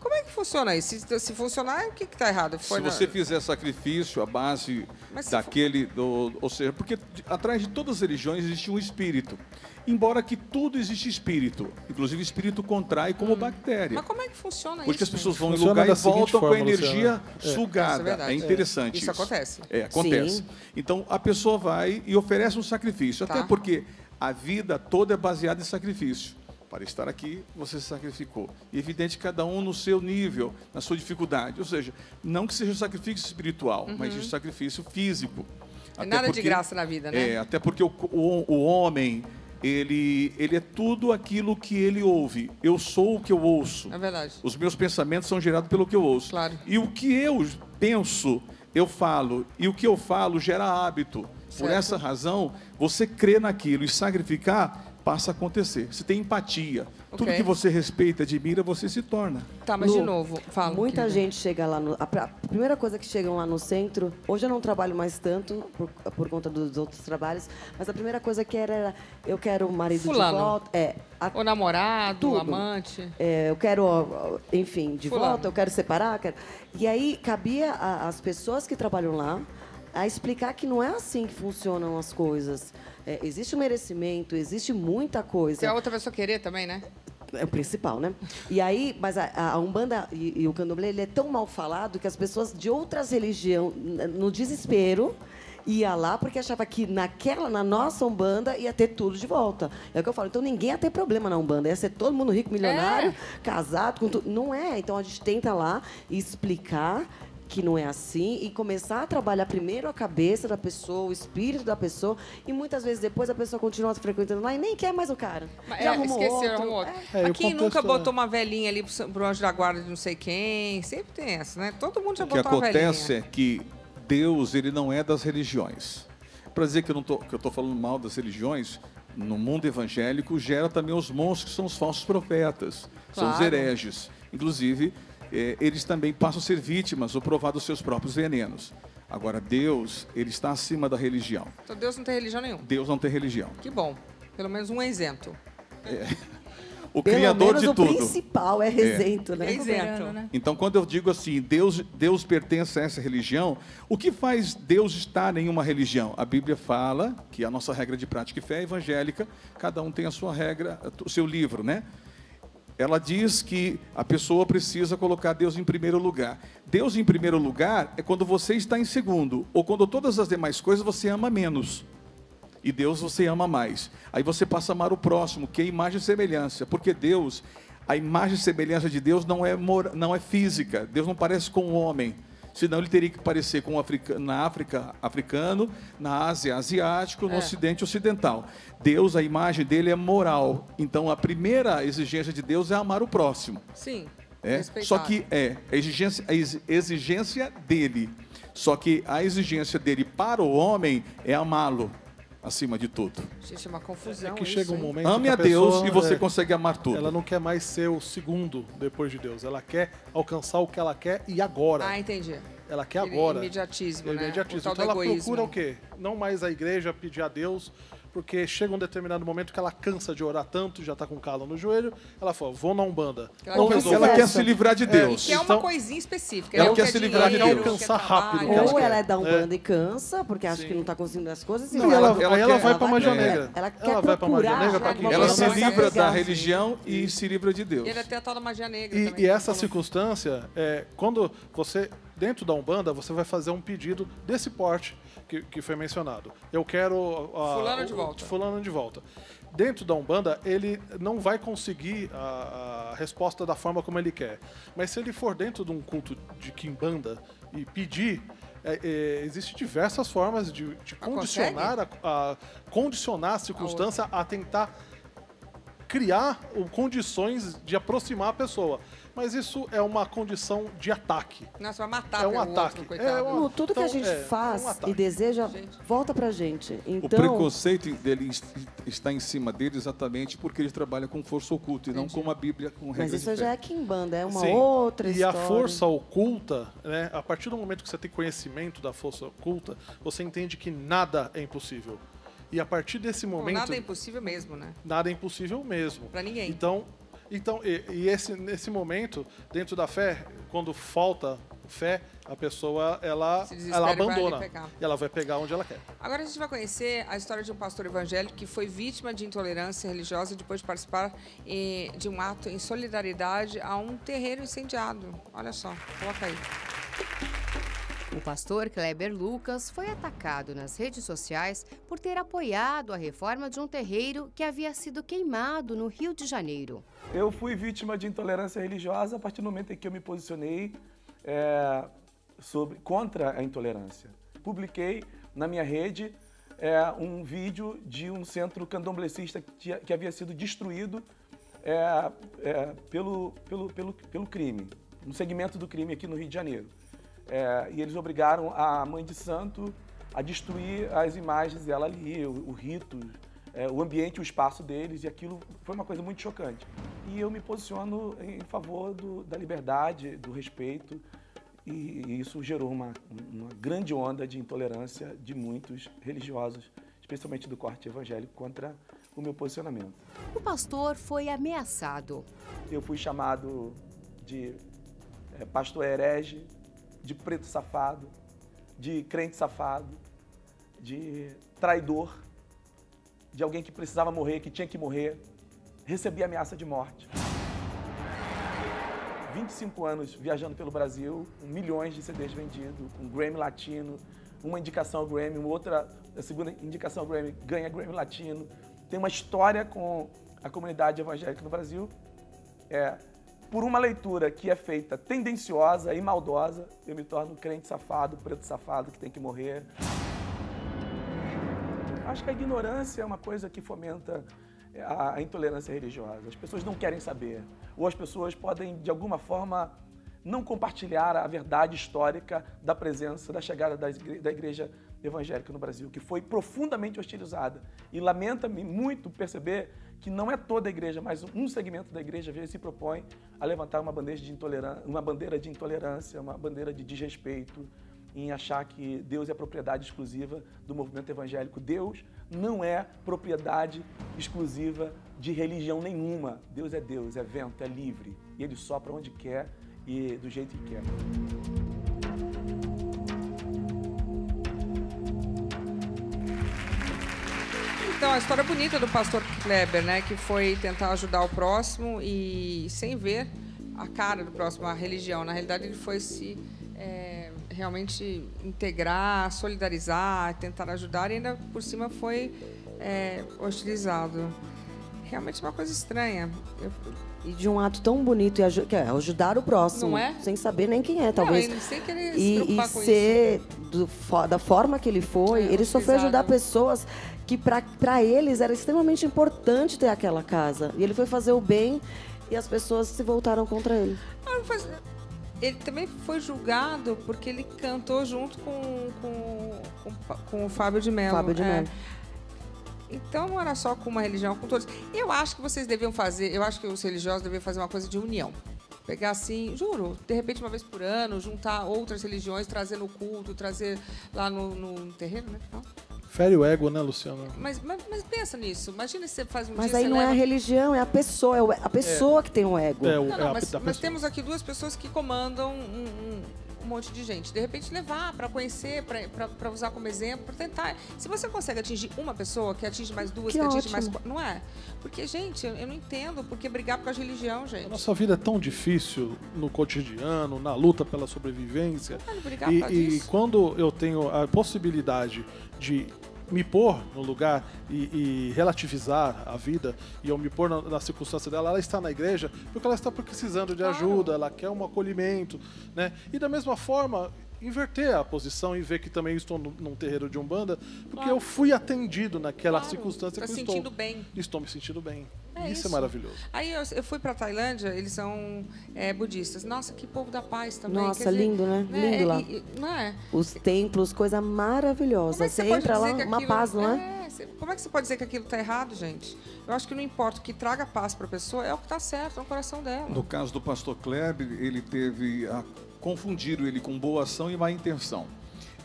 Como é que funciona isso? Se funcionar, o que está errado? Se você fizer sacrifício à base daquele... ou seja, porque atrás de todas as religiões existe um espírito. Embora que tudo existe espírito. Inclusive, o espírito contrai como bactéria. Mas como é que funciona isso? Porque as pessoas vão em lugar e voltam com a energia sugada. É interessante isso. Isso acontece. Acontece. Sim. Então, a pessoa vai e oferece um sacrifício. Até porque a vida toda é baseada em sacrifício. Para estar aqui, você se sacrificou. E evidente, cada um no seu nível, na sua dificuldade. Ou seja, não que seja um sacrifício espiritual, mas um sacrifício físico. Nada de graça na vida, né? Até porque o homem, ele é tudo aquilo que ele ouve. Eu sou o que eu ouço. É verdade. Os meus pensamentos são gerados pelo que eu ouço. Claro. E o que eu penso, eu falo. E o que eu falo gera hábito. Certo. Por essa razão, você crê naquilo e sacrificar passa a acontecer. Você tem empatia. Tudo que você respeita, admira, você se torna. Tá, mas de novo, fala. Muita gente chega lá no... A primeira coisa que chegam lá no centro... Hoje eu não trabalho mais tanto, por conta dos outros trabalhos, mas a primeira coisa que era... Eu quero o marido Fulano. de volta... O namorado, tudo. o amante. Eu quero, enfim, de Fulano. volta, eu quero separar. E aí, cabia às pessoas que trabalham lá a explicar que não é assim que funcionam as coisas. Existe um merecimento, existe muita coisa. Se a outra pessoa querer também, né? É o principal, né? E aí, mas a Umbanda e o Candomblé, ele é tão mal falado que as pessoas de outras religiões, no desespero, ia lá porque achava que na nossa Umbanda ia ter tudo de volta. É o que eu falo. Então ninguém ia ter problema na Umbanda. Ia ser todo mundo rico, milionário, casado, com tudo. Não é. Então a gente tenta lá explicar que não é assim e começar a trabalhar primeiro a cabeça da pessoa, o espírito da pessoa, e muitas vezes depois a pessoa continua frequentando lá e nem quer mais o cara. Arrumou outro. Mas quem nunca botou uma velhinha ali pro anjo da guarda de não sei quem? Sempre tem essa, né? Todo mundo já botou uma velhinha. O que acontece é que Deus, ele não é das religiões. Para dizer que eu estou falando mal das religiões, no mundo evangélico gera também os monstros que são os falsos profetas, são os hereges. Inclusive, eles também passam a ser vítimas ou provar dos seus próprios venenos. Agora, Deus, ele está acima da religião. Então Deus não tem religião nenhuma? Deus não tem religião. Que bom. Pelo menos um isento. O Criador de tudo. O principal é isento, né? É isento. Então, quando eu digo assim, Deus pertence a essa religião, o que faz Deus estar em uma religião? A Bíblia fala que a nossa regra de prática e fé é evangélica, cada um tem a sua regra, o seu livro, né? Ela diz que a pessoa precisa colocar Deus em primeiro lugar. Deus em primeiro lugar é quando você está em segundo, ou quando todas as demais coisas você ama menos. E Deus você ama mais. Aí você passa a amar o próximo, que é imagem e semelhança. Porque Deus, a imagem e semelhança de Deus não é física. Deus não parece com o homem. Senão ele teria que parecer com na África, africano, na Ásia, asiático, no Ocidente, ocidental. Deus, a imagem dele é moral. Então, a primeira exigência de Deus é amar o próximo. Sim, Só que a exigência dele. Só que a exigência dele para o homem é amá-lo acima de tudo. Gente, é uma confusão. Que chega um momento ame que a Deus e você consegue amar tudo. Ela não quer mais ser o segundo depois de Deus. Ela quer alcançar o que ela quer e agora. Ah, entendi. Ela quer agora. Imediatismo, né? Então ela procura o quê? Não mais a igreja pedir a Deus, porque chega um determinado momento que ela cansa de orar tanto, já está com calo no joelho, ela fala, vou na Umbanda. Ela quer se livrar de Deus. Que é uma coisinha específica. Ela quer se livrar de Deus. Ela quer alcançar rápido. Ou ela é da Umbanda e cansa, porque acha que não está conseguindo as coisas. Não, ela vai para a magia negra. Ela quer vai para a magia negra. Ela se livra da religião e se livra de Deus. E ele até a tal da magia negra também. E essa circunstância, quando você, dentro da Umbanda, você vai fazer um pedido desse porte que foi mencionado. Eu quero fulano de volta. Dentro da Umbanda, ele não vai conseguir a resposta da forma como ele quer. Mas se ele for dentro de um culto de Quimbanda e pedir, existem diversas formas de condicionar a circunstância a tentar criar condições de aproximar a pessoa. Mas isso é uma condição de ataque. Nossa, vai matar um ataque. Outro, coitado. Tudo que a gente faz e deseja, volta pra gente. Então, o preconceito dele está em cima dele exatamente porque ele trabalha com força oculta e não com a Bíblia, com regras. Mas isso já é Quimbanda, é uma Sim. outra história. E a força oculta, né, a partir do momento que você tem conhecimento da força oculta, você entende que nada é impossível. E a partir desse momento... Nada é impossível mesmo, né? Nada é impossível mesmo. Pra ninguém. Então nesse momento, dentro da fé, quando falta fé, a pessoa ela abandona. E ela vai pegar onde ela quer. Agora a gente vai conhecer a história de um pastor evangélico que foi vítima de intolerância religiosa depois de participar de um ato em solidariedade a um terreiro incendiado. Olha só, coloca aí. O pastor Kleber Lucas foi atacado nas redes sociais por ter apoiado a reforma de um terreiro que havia sido queimado no Rio de Janeiro. Eu fui vítima de intolerância religiosa a partir do momento em que eu me posicionei contra a intolerância. Publiquei na minha rede um vídeo de um centro candomblessista que havia sido destruído pelo crime, um segmento do crime aqui no Rio de Janeiro. E eles obrigaram a mãe de santo a destruir as imagens dela ali, o rito, o ambiente, o espaço deles, e aquilo foi uma coisa muito chocante. E eu me posiciono em favor da liberdade, do respeito, e isso gerou uma grande onda de intolerância de muitos religiosos, especialmente do corte evangélico, contra o meu posicionamento. O pastor foi ameaçado. Eu fui chamado de pastor herege, de preto safado, de crente safado, de traidor, de alguém que precisava morrer, que tinha que morrer. Recebi ameaça de morte. 25 anos viajando pelo Brasil, com milhões de CDs vendidos, com Grammy Latino, uma indicação ao Grammy, a segunda indicação ao Grammy ganha Grammy Latino. Tem uma história com a comunidade evangélica no Brasil. Por uma leitura que é feita tendenciosa e maldosa, eu me torno um crente safado, preto safado, que tem que morrer. Acho que a ignorância é uma coisa que fomenta a intolerância religiosa. As pessoas não querem saber, ou as pessoas podem, de alguma forma, não compartilhar a verdade histórica da presença, da chegada da igreja evangélica no Brasil, que foi profundamente hostilizada. E lamenta-me muito perceber que não é toda a igreja, mas um segmento da igreja se propõe a levantar uma bandeira de intolerância, uma bandeira de desrespeito, em achar que Deus é propriedade exclusiva do movimento evangélico. Deus não é propriedade exclusiva de religião nenhuma. Deus, é vento, é livre. E Ele sopra onde quer e do jeito que quer. Então, a história bonita do pastor Kleber, né, que foi tentar ajudar o próximo e sem ver a cara do próximo, a religião. Na realidade, ele foi se realmente integrar, solidarizar, tentar ajudar e ainda por cima foi hostilizado. Realmente é uma coisa estranha. E de um ato tão bonito, que é ajudar o próximo, não é? Sem saber nem quem é, talvez. Não, sem querer se preocupar com ser da forma que ele foi, ele só foi ajudar pessoas que para eles era extremamente importante ter aquela casa. E ele foi fazer o bem e as pessoas se voltaram contra ele. Ele também foi julgado porque ele cantou junto com o Fábio de Mello. Fábio de Mello. Então não era só com uma religião, com todos. Eu acho que vocês deviam fazer, eu acho que os religiosos deviam fazer uma coisa de união. Pegar assim, juro, de repente uma vez por ano, juntar outras religiões, trazer no culto, trazer lá no terreno, né? Não? Fere o ego, né, Luciana? Mas pensa nisso. Imagina se você faz um dia... Mas aí não é a religião, é a pessoa. É a pessoa que tem o ego. Mas temos aqui duas pessoas que comandam um monte de gente. De repente, levar para conhecer, para usar como exemplo, para tentar... Se você consegue atingir uma pessoa, que atinge mais duas, que atinge mais... Não é? Porque, gente, eu não entendo por que brigar por causa de religião, gente. A nossa vida é tão difícil no cotidiano, na luta pela sobrevivência. E quando eu tenho a possibilidade de me pôr no lugar e relativizar a vida, e eu me pôr na circunstância dela, ela está na igreja porque ela está precisando de ajuda, ela quer um acolhimento, né? E da mesma forma, inverter a posição e ver que também estou num terreiro de Umbanda, porque eu fui atendido naquela circunstância que eu estou. Estou me sentindo bem. Isso é maravilhoso. Aí eu fui para Tailândia, eles são budistas. Nossa, que povo da paz também. Nossa, lindo, né? Lindo lá. Não é? Os templos, coisa maravilhosa. Você entra lá, uma paz, não é? Como é que você pode dizer que aquilo está errado, gente? Eu acho que não importa, o que traga paz para a pessoa é o que está certo, é o coração dela. No caso do pastor Kleber, ele teve confundiram ele com boa ação e má intenção.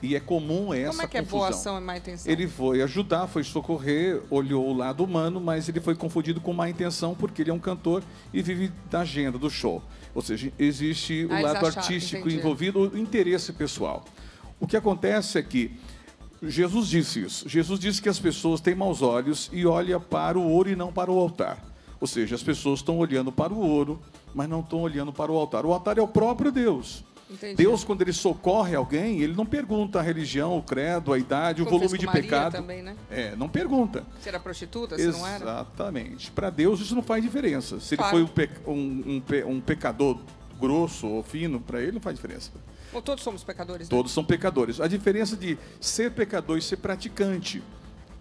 E é comum essa confusão. Como é que é boa ação e má intenção? Ele foi ajudar, foi socorrer, olhou o lado humano, mas ele foi confundido com má intenção porque ele é um cantor e vive da agenda, do show. Ou seja, existe o lado artístico envolvido, o interesse pessoal. O que acontece é que Jesus disse isso. Jesus disse que as pessoas têm maus olhos e olham para o ouro e não para o altar. Ou seja, as pessoas estão olhando para o ouro, mas não estão olhando para o altar. O altar é o próprio Deus. Entendi. Deus, quando ele socorre alguém, ele não pergunta a religião, o credo, a idade, o volume de Maria pecado. Também, né? Não pergunta. Se era prostituta, se não era? Exatamente. Para Deus isso não faz diferença. Se claro. ele foi um pecador grosso ou fino, para ele não faz diferença. Bom, todos somos pecadores, né? Todos são pecadores. A diferença de ser pecador e ser praticante,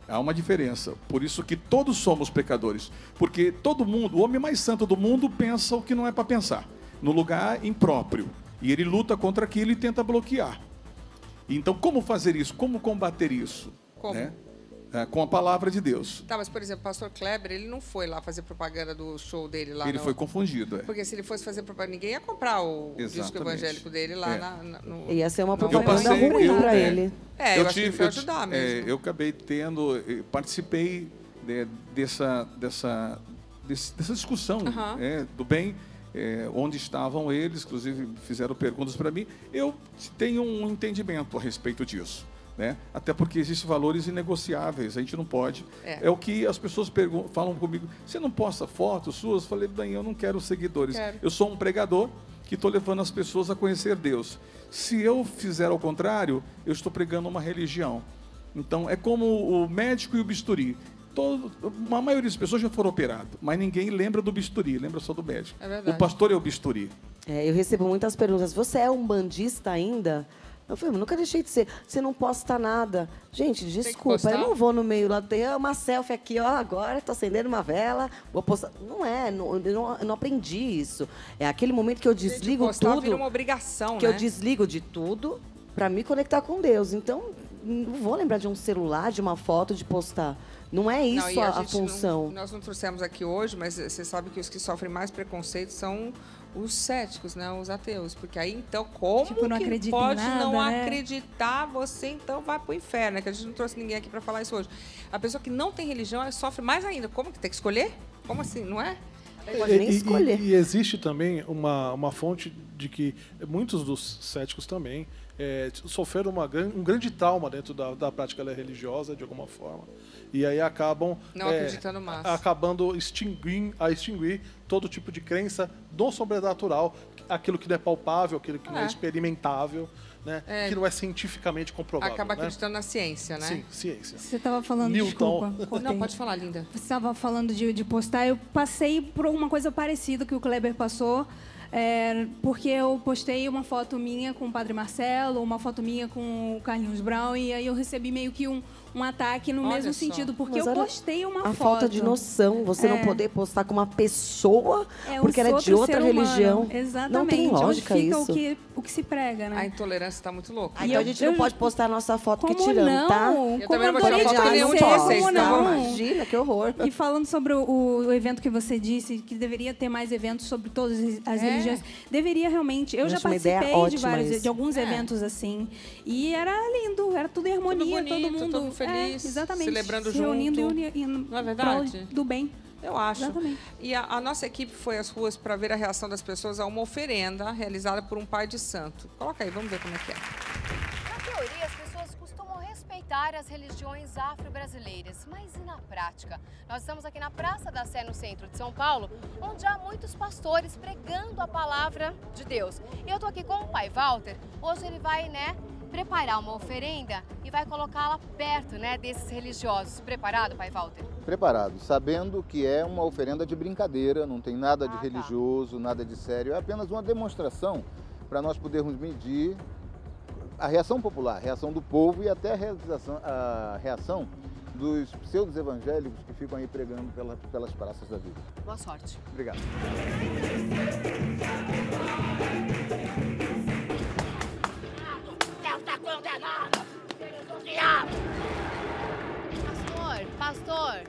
há uma diferença. Por isso que todos somos pecadores. Porque todo mundo, o homem mais santo do mundo, pensa o que não é para pensar, no lugar impróprio. E ele luta contra aquilo e tenta bloquear. Então, como fazer isso? Como combater isso? Como? Né? Com a palavra de Deus. Tá, mas, por exemplo, o pastor Kleber, ele não foi lá fazer propaganda do show dele lá. Ele foi confundido, Porque se ele fosse fazer propaganda, ninguém ia comprar o disco evangélico dele lá no... Ia ser uma propaganda ruim para ele. Eu acho que ele foi ajudar mesmo. Eu acabei participei dessa discussão do bem, onde estavam eles, inclusive fizeram perguntas para mim. Eu tenho um entendimento a respeito disso. Né? Até porque existem valores inegociáveis, a gente não pode. É o que as pessoas falam comigo: você não posta fotos suas? Eu falei: bem, eu não quero seguidores. Eu sou um pregador que estou levando as pessoas a conhecer Deus. Se eu fizer ao contrário, eu estou pregando uma religião. Então, é como o médico e o bisturi. A maioria das pessoas já foram operadas, mas ninguém lembra do bisturi, lembra só do médico. O pastor é o bisturi. Eu recebo muitas perguntas. Você é um bandista ainda? Eu falei, nunca deixei de ser. Você não posta nada. Gente, desculpa, eu não vou no meio lá, tem uma selfie aqui, ó, agora estou acendendo uma vela, vou postar. Eu não aprendi isso. É aquele momento que eu desligo tudo. Vira uma obrigação, que eu desligo de tudo para me conectar com Deus. Então, não vou lembrar de um celular, de uma foto, de postar. Não é isso a função. Nós não trouxemos aqui hoje, mas você sabe que os que sofrem mais preconceito são os céticos, né? Os ateus. Porque aí, então, como não que pode nada, não né? acreditar? Você, então, vai pro inferno. Que a gente não trouxe ninguém aqui para falar isso hoje. A pessoa que não tem religião, ela sofre mais ainda. Como que tem que escolher? Como assim? Não é? Não pode nem escolher. E existe também uma fonte de que muitos dos céticos também sofreram um grande trauma dentro da prática religiosa, de alguma forma. E aí acabam não acreditando mais. Acabando a extinguir todo tipo de crença do sobrenatural, aquilo que não é palpável, aquilo que não é experimentável, né? Que não é cientificamente comprovável. Acaba acreditando na ciência, né? Sim, ciência. Você estava falando, Newton. Desculpa. Não, pode falar, linda. Você estava falando de postar. Eu passei por uma coisa parecida que o Kleber passou. Porque eu postei uma foto minha com o Padre Marcelo, uma foto minha com o Carlinhos Brown, e aí eu recebi meio que um ataque no mesmo sentido, porque eu postei uma foto. A falta de noção, você não poder postar com uma pessoa, porque ela é de outra religião. Exatamente. Não tem lógica onde fica isso. O que se prega, né? A intolerância está muito louca. Então a gente não pode postar a nossa foto que tiramos, tá? Eu também não vou tirar foto com nenhum de vocês, não. Imagina, que horror. E falando sobre o evento que você disse, que deveria ter mais eventos sobre todas as religiões, deveria realmente. Eu já participei de alguns eventos assim, e era lindo, era tudo em harmonia, tudo bonito, todo mundo todo feliz, exatamente, celebrando se reunindo junto. Não é verdade? Do bem. Eu acho. Exatamente. E a nossa equipe foi às ruas para ver a reação das pessoas a uma oferenda realizada por um pai de santo. Coloca aí, vamos ver como é que é. Na teoria, as pessoas costumam respeitar as religiões afro-brasileiras, mas e na prática? Nós estamos aqui na Praça da Sé, no centro de São Paulo, onde há muitos pastores pregando a palavra de Deus. E eu tô aqui com o pai Walter. Hoje ele vai, preparar uma oferenda e vai colocá-la perto, desses religiosos. Preparado, pai Walter? Preparado, sabendo que é uma oferenda de brincadeira, não tem nada de religioso, nada de sério, é apenas uma demonstração para nós podermos medir a reação popular, a reação do povo e até a reação dos pseudo-evangélicos que ficam aí pregando pelas praças da vida. Boa sorte. Obrigado. Deus está condenado, filho do diabo! Pastor,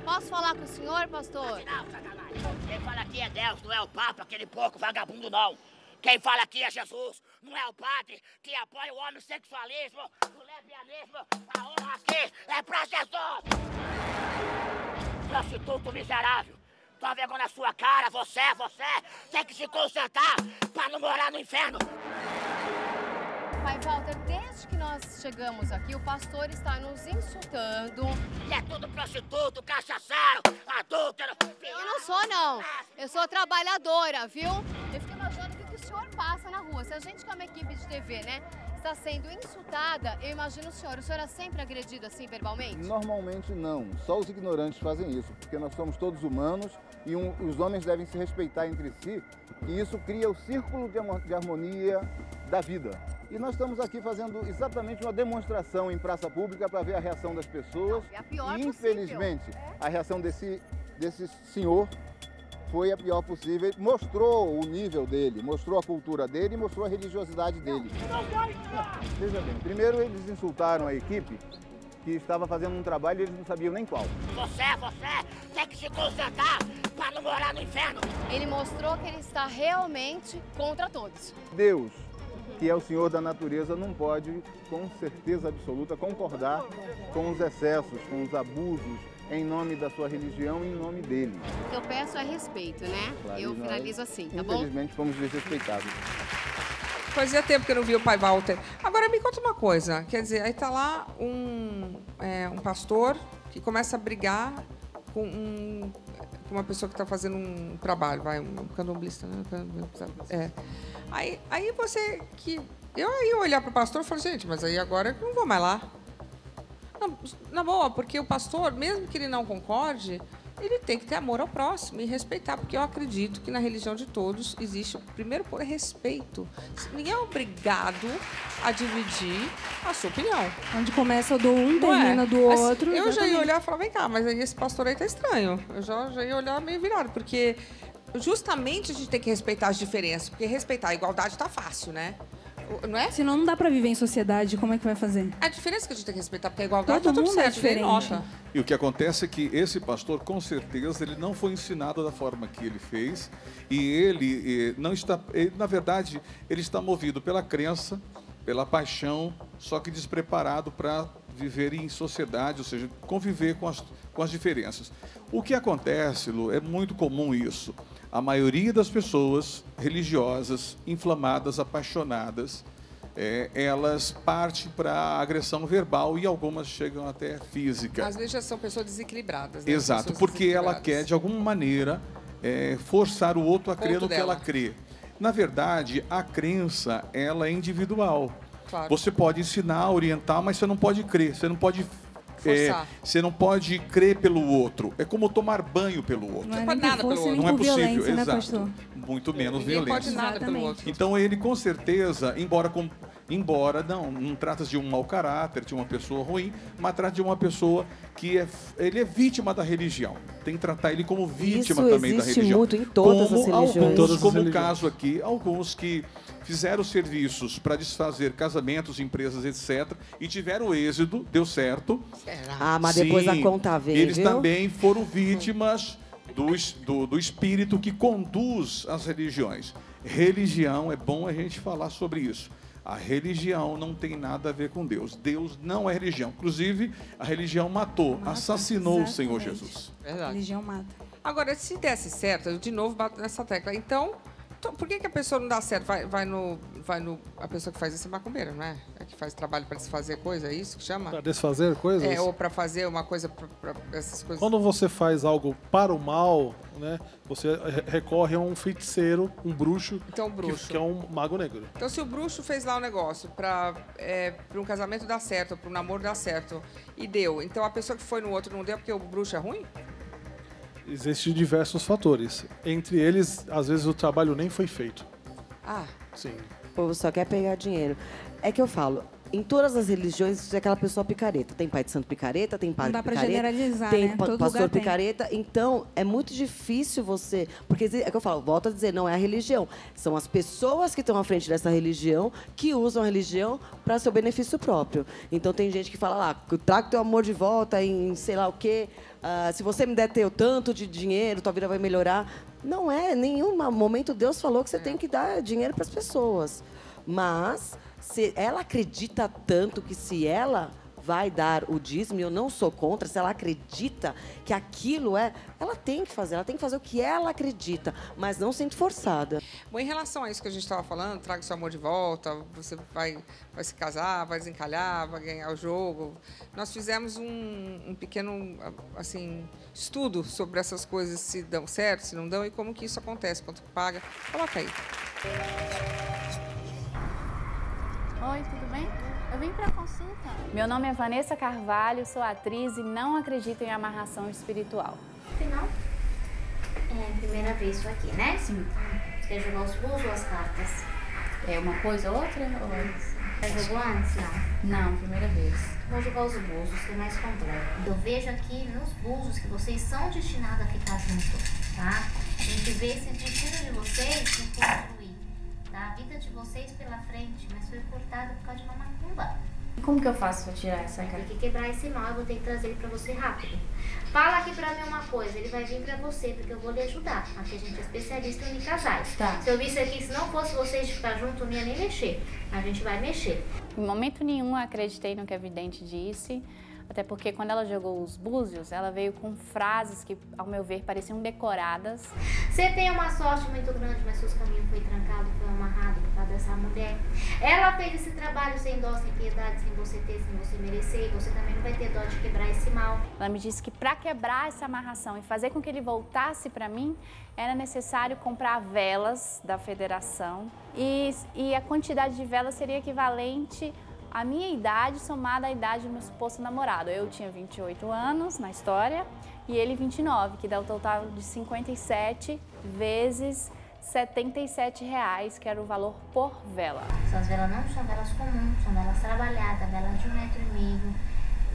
posso falar com o senhor, pastor? Não, Satanás. Quem fala aqui é Deus, não é o Papa, aquele porco vagabundo, não. Quem fala aqui é Jesus, não é o padre que apoia o homossexualismo, o lesbianismo. A honra aqui é pra Jesus! Prostituto miserável, tô vergonha na sua cara, você tem que se consertar pra não morar no inferno. Pai Walter, desde que nós chegamos aqui, o pastor está nos insultando. E é tudo prostituto, cachaceiro, adúltero. Eu não sou, não. Eu sou trabalhadora, viu? Eu fiquei imaginando o que o senhor passa na rua. Se a gente, como equipe de TV, né, está sendo insultada, eu imagino o senhor é sempre agredido assim verbalmente? Normalmente não, só os ignorantes fazem isso, porque nós somos todos humanos e os homens devem se respeitar entre si, e isso cria o círculo de harmonia da vida. E nós estamos aqui fazendo exatamente uma demonstração em praça pública para ver a reação das pessoas. Não, é a pior e infelizmente a reação desse senhor foi a pior possível. Mostrou o nível dele, mostrou a cultura dele e mostrou a religiosidade dele. Veja bem, primeiro eles insultaram a equipe que estava fazendo um trabalho e eles não sabiam nem qual. Você tem que se concentrar para não morar no inferno. Ele mostrou que ele está realmente contra todos. Deus, que é o Senhor da natureza, não pode, com certeza absoluta, concordar com os excessos, com os abusos, em nome da sua religião e em nome dele. O que eu peço é respeito, né? Claro, eu finalizo assim, tá bom? Infelizmente, fomos desrespeitados. Fazia tempo que eu não vi o pai Walter. Agora, me conta uma coisa. Quer dizer, aí tá lá um pastor que começa a brigar com uma pessoa que está fazendo um trabalho, um candomblista, né? Aí você que... Eu ia olhar para o pastor e falei, gente, mas aí agora eu não vou mais lá. Não, na boa, porque o pastor, mesmo que ele não concorde, ele tem que ter amor ao próximo e respeitar, porque eu acredito que na religião de todos existe, primeiro, por respeito. Ninguém é obrigado a dividir a sua opinião. Onde começa o do um, termina do outro. Eu já ia olhar e falar, vem cá, mas aí esse pastor aí tá estranho. Eu já ia olhar meio virado, porque justamente a gente tem que respeitar as diferenças, porque respeitar a igualdade tá fácil, né? Não é? Senão não dá pra viver em sociedade, como é que vai fazer? A diferença que a gente tem que respeitar, porque a igualdade Todo tá tudo mundo é certo, diferente. nota. E o que acontece é que esse pastor, com certeza, ele não foi ensinado da forma que ele fez. E ele não está... na verdade, ele está movido pela crença, pela paixão, só que despreparado para viver em sociedade, ou seja, conviver com as diferenças. O que acontece, Lu, é muito comum isso. A maioria das pessoas religiosas, inflamadas, apaixonadas, elas partem para a agressão verbal e algumas chegam até física. Às vezes já são pessoas desequilibradas. Né? Exato, porque ela quer, de alguma maneira, forçar o outro a crer no que ela crê. Na verdade, a crença, ela é individual. Claro. Você pode ensinar, orientar, mas você não pode crer, você não pode... você não pode crer pelo outro. É como tomar banho pelo outro. Não é nada pelo outro. Não é possível, violência, exato. Né, pastor? Muito menos Ninguém violência. pode nada pelo outro. Então ele, com certeza, embora não trata de um mau caráter, de uma pessoa ruim, mas trata de uma pessoa que ele é vítima da religião. Tem que tratar ele como vítima também da religião. Isso existe muito em todas as religiões. Como o caso aqui, alguns que fizeram serviços para desfazer casamentos, empresas, etc. E tiveram êxito, deu certo. Ah, mas depois a conta veio, eles viu? também foram vítimas do espírito que conduz as religiões. Religião, é bom a gente falar sobre isso. A religião não tem nada a ver com Deus. Deus não é religião. Inclusive, a religião assassinou o Senhor Jesus. Verdade. A religião mata. Agora, se desse certo, eu de novo bato nessa tecla. Então por que a pessoa não dá certo? A pessoa que faz isso é macumbeira, não é? É que faz trabalho para desfazer coisa, é isso que chama? Para desfazer coisas? Ou para fazer uma coisa para essas coisas. Quando você faz algo para o mal, né, você recorre a um feiticeiro, um bruxo, então, bruxo. Que é um mago negro. Então, se o bruxo fez lá um negócio para um casamento dar certo, para um namoro dar certo, e deu, então a pessoa que foi no outro não deu porque o bruxo é ruim? Existem diversos fatores. Entre eles, às vezes, o trabalho nem foi feito. Ah. Sim. O povo só quer pegar dinheiro. É que eu falo, em todas as religiões existe aquela pessoa picareta. Tem pai de santo picareta, tem padre picareta. Não dá pra generalizar, tem né? Todo pastor lugar tem. picareta. Então, é muito difícil você... Porque é que eu falo, volto a dizer, não é a religião. São as pessoas que estão à frente dessa religião que usam a religião para seu benefício próprio. Então, tem gente que fala lá, traga teu amor de volta em sei lá o quê. Se você me der teu tanto de dinheiro, tua vida vai melhorar. Não é, em nenhum momento Deus falou que você tem que dar dinheiro para as pessoas. Mas, se ela acredita tanto que se ela vai dar o dízimo, eu não sou contra, se ela acredita que aquilo ela tem que fazer o que ela acredita, mas não sente forçada. Bom, em relação a isso que a gente estava falando, traga seu amor de volta, você vai se casar, vai desencalhar, vai ganhar o jogo. Nós fizemos um pequeno estudo sobre essas coisas, se dão certo, se não dão, e como que isso acontece, quanto paga. Coloca aí. Oi, tudo bem? Eu vim para consulta. Meu nome é Vanessa Carvalho, sou atriz e não acredito em amarração espiritual. Não? É a primeira vez isso aqui, né? Sim. Você quer jogar os búzios ou as cartas? É uma coisa ou outra? Já jogou antes? Não. Não, primeira vez. Vou jogar os búzios, que é mais completo. Eu vejo aqui nos búzios que vocês são destinados a ficar juntos, tá? A gente vê esse destino de vocês em construir, tá? A vida de vocês pela frente, mas foi cortada por causa de uma macumba. Como que eu faço pra tirar essa carta? Tem que quebrar esse mal, eu vou ter que trazer ele pra você rápido. Fala aqui pra mim uma coisa, ele vai vir pra você, porque eu vou lhe ajudar. Aqui a gente é especialista em casais. Tá. Se eu visse aqui, se não fosse vocês ficar juntos, eu não ia nem mexer. A gente vai mexer. Em momento nenhum eu acreditei no que a vidente disse, até porque quando ela jogou os búzios, ela veio com frases que, ao meu ver, pareciam decoradas. Você tem uma sorte muito grande, mas seus caminhos foi trancado, foi amarrado por causa dessa mulher. Ela fez esse trabalho sem dó, sem piedade, sem você ter, sem você merecer, e você também não vai ter dó de quebrar esse mal. Ela me disse que para quebrar essa amarração e fazer com que ele voltasse para mim, era necessário comprar velas da federação e a quantidade de velas seria equivalente à minha idade somada à idade do meu suposto namorado. Eu tinha 28 anos na história e ele 29, que dá o total de 57 vezes R$77, que era o valor por vela. Essas velas não são velas comuns, são velas trabalhadas, velas de 1,5 metro,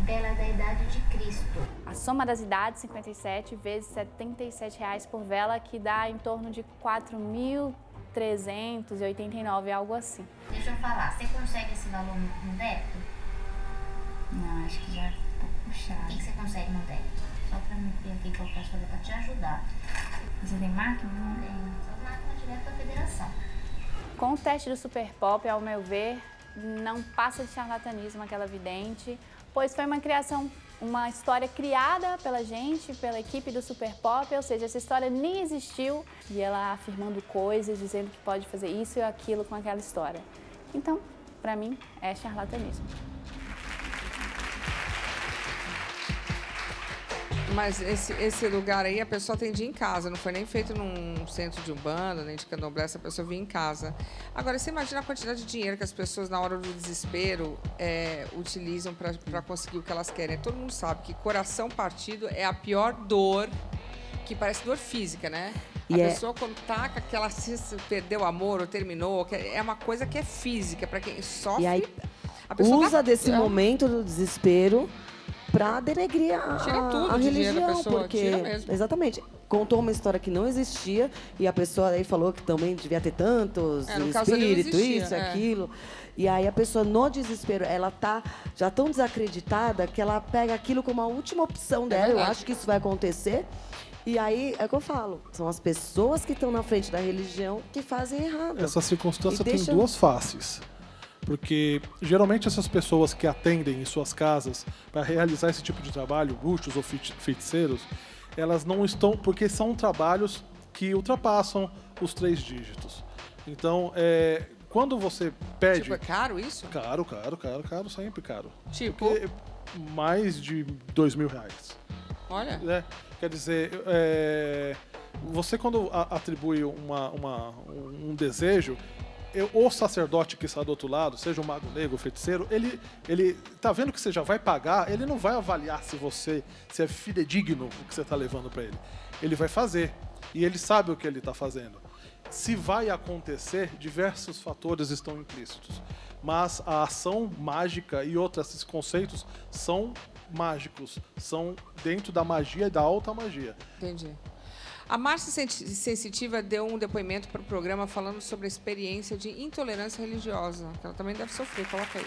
vela da idade de Cristo. A soma das idades, 57 vezes R$77 por vela, que dá em torno de 4.389, algo assim. Deixa eu falar, você consegue esse valor no débito? Não, acho que já é um pouco puxado. O que você consegue no débito? Só pra mim ver aqui que eu posso fazer pra te ajudar. Você tem máquina? Não tem, só máquina direto da federação. Com o teste do Super Pop, ao meu ver, não passa de charlatanismo aquela vidente, pois foi uma história criada pela gente, pela equipe do Super Pop, ou seja, essa história nem existiu, e ela afirmando coisas, dizendo que pode fazer isso e aquilo com aquela história. Então, para mim, é charlatanismo. Mas esse lugar aí, a pessoa atendia em casa, não foi nem feito num centro de umbanda, nem de candomblé, essa pessoa vinha em casa. Agora, você imagina a quantidade de dinheiro que as pessoas, na hora do desespero, utilizam para conseguir o que elas querem. Todo mundo sabe que coração partido é a pior dor, que parece dor física, né? A pessoa, quando tá com aquela... Se perdeu o amor ou terminou, é uma coisa que é física, para quem sofre... E aí, a pessoa usa desse momento do desespero para denegrir a religião, pessoa, porque exatamente contou uma história que não existia e a pessoa aí falou que também devia ter tantos espíritos, isso, aquilo. E aí a pessoa no desespero, ela tá já tão desacreditada que ela pega aquilo como a última opção dela. Eu acho que isso vai acontecer. E aí, é o que eu falo, são as pessoas que estão na frente da religião que fazem errado. Essa circunstância tem duas faces. Porque, geralmente, essas pessoas que atendem em suas casas para realizar esse tipo de trabalho, bruxos ou feiticeiros, elas não estão... Porque são trabalhos que ultrapassam os 3 dígitos. Então, quando você pede... Tipo, é caro isso? Caro, sempre caro. Tipo? Porque mais de R$2.000. Olha. Quer dizer, você quando atribui um desejo... O sacerdote que está do outro lado, seja um mago negro, feiticeiro, ele tá vendo que você já vai pagar, ele não vai avaliar se é fidedigno o que você está levando para ele. Ele vai fazer. E ele sabe o que ele está fazendo. Se vai acontecer, diversos fatores estão implícitos. Mas a ação mágica e esses conceitos são mágicos. São dentro da magia e da alta magia. Entendi. A Márcia Sensitiva deu um depoimento para o programa falando sobre a experiência de intolerância religiosa, que ela também deve sofrer. Coloca aí.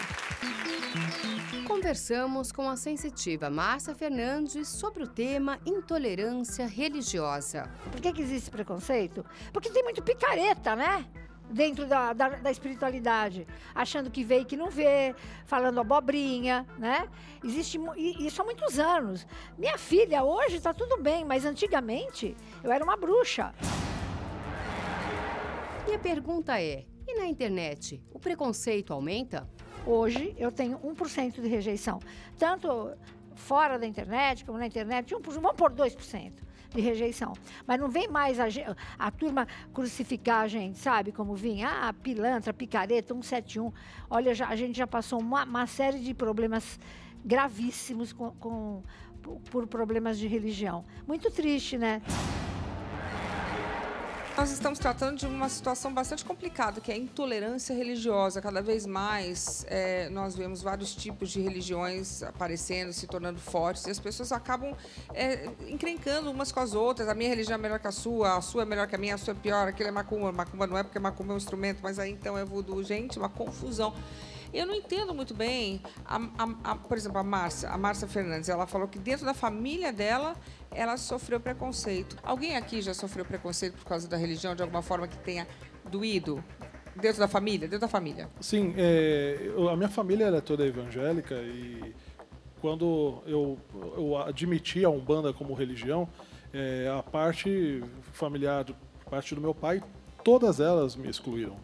Conversamos com a sensitiva Márcia Fernandes sobre o tema intolerância religiosa. Por que existe esse preconceito? Porque tem muito picareta, né? Dentro da espiritualidade, achando que vê e que não vê, falando abobrinha, né? Existe isso há muitos anos. Minha filha hoje está tudo bem, mas antigamente eu era uma bruxa. E a pergunta é, e na internet, o preconceito aumenta? Hoje eu tenho 1% de rejeição, tanto fora da internet como na internet, vamos por 2%. de rejeição. Mas não vem mais a turma crucificar a gente, sabe? Como vinha, pilantra, picareta, 171. Olha, a gente já passou uma série de problemas gravíssimos por problemas de religião. Muito triste, né? Nós estamos tratando de uma situação bastante complicada, que é a intolerância religiosa. Cada vez mais nós vemos vários tipos de religiões aparecendo, se tornando fortes, e as pessoas acabam encrencando umas com as outras. A minha religião é melhor que a sua é melhor que a minha, a sua é pior, aquilo é macumba. Macumba não é porque macumba é um instrumento, mas aí então é voodoo. Gente, uma confusão. Eu não entendo muito bem, por exemplo, a Márcia Fernandes, ela falou que dentro da família dela, ela sofreu preconceito. Alguém aqui já sofreu preconceito por causa da religião, de alguma forma que tenha doído? Dentro da família? Dentro da família? Sim, a minha família ela é toda evangélica e quando eu admiti a Umbanda como religião, a parte familiar, a parte do meu pai, todas elas me excluíram.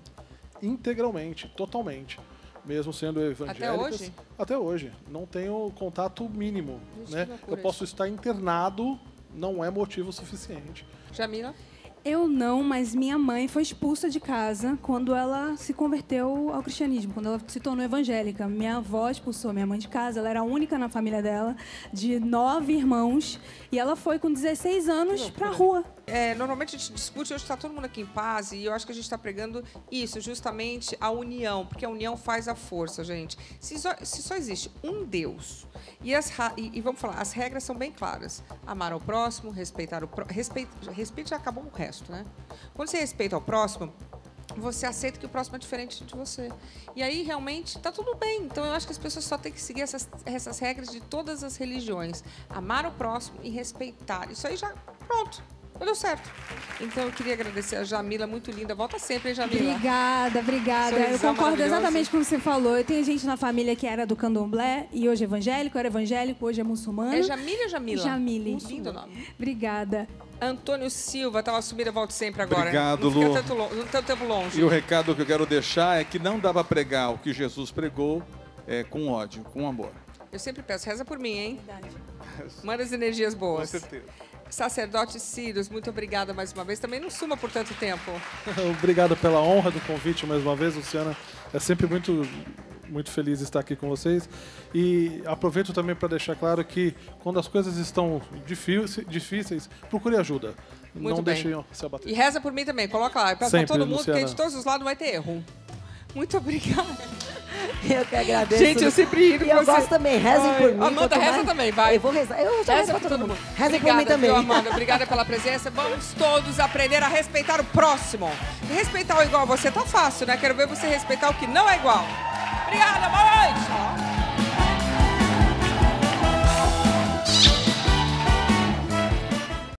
Integralmente, totalmente. Mesmo sendo evangélicas. Até hoje? Até hoje. Não tenho contato mínimo. Né? Eu posso estar internado, não é motivo suficiente. Jamila? Eu não, mas minha mãe foi expulsa de casa quando ela se converteu ao cristianismo, quando ela se tornou evangélica. Minha avó expulsou minha mãe de casa, ela era a única na família dela, de 9 irmãos, e ela foi com 16 anos para a rua. Normalmente a gente discute, hoje está todo mundo aqui em paz, e eu acho que a gente está pregando isso, justamente a união, porque a união faz a força, gente. Se só existe um Deus, e vamos falar, as regras são bem claras. Amar ao próximo, respeitar o próximo. Respeito já acabou o resto, né? Quando você respeita ao próximo, você aceita que o próximo é diferente de você. E aí, realmente, tá tudo bem. Então, eu acho que as pessoas só têm que seguir essas regras de todas as religiões. Amar o próximo e respeitar. Isso aí já, pronto. Deu certo. Então, eu queria agradecer a Jamila, muito linda. Volta sempre, hein, Jamila? Obrigada. Eu concordo exatamente com o que você falou. Eu tenho gente na família que era do candomblé e hoje é evangélico, era evangélico, hoje é muçulmano. É Jamila ou Jamila? Jamile. Lindo nome. Obrigada. Antônio Silva, estava assumida, volte sempre agora. Obrigado, Lu. Não fica tanto tempo longe. E o recado que eu quero deixar é que não dá para pregar o que Jesus pregou com ódio, com amor. Eu sempre peço, reza por mim, hein? Verdade. Manda as energias boas. Com certeza. Sacerdote Círios, muito obrigada mais uma vez. Também não suma por tanto tempo. Obrigado pela honra do convite mais uma vez, Luciana. É sempre muito feliz de estar aqui com vocês. E aproveito também para deixar claro que quando as coisas estão difíceis, procure ajuda. Muito não bem. deixem se abater. E reza por mim também, coloca lá. Peço para todo mundo, Luciana, porque de todos os lados vai ter erro. Muito obrigada. Eu que agradeço. Gente, eu sempre rio. E eu gosto também. Rezem por mim. Amanda, reza também, vai. Eu vou rezar. Eu já rezo pra todo mundo. Rezem por mim também. Viu, Amanda? Obrigada pela presença. Vamos todos aprender a respeitar o próximo. E respeitar o igual a você tá fácil, né? Quero ver você respeitar o que não é igual. Obrigada, boa noite.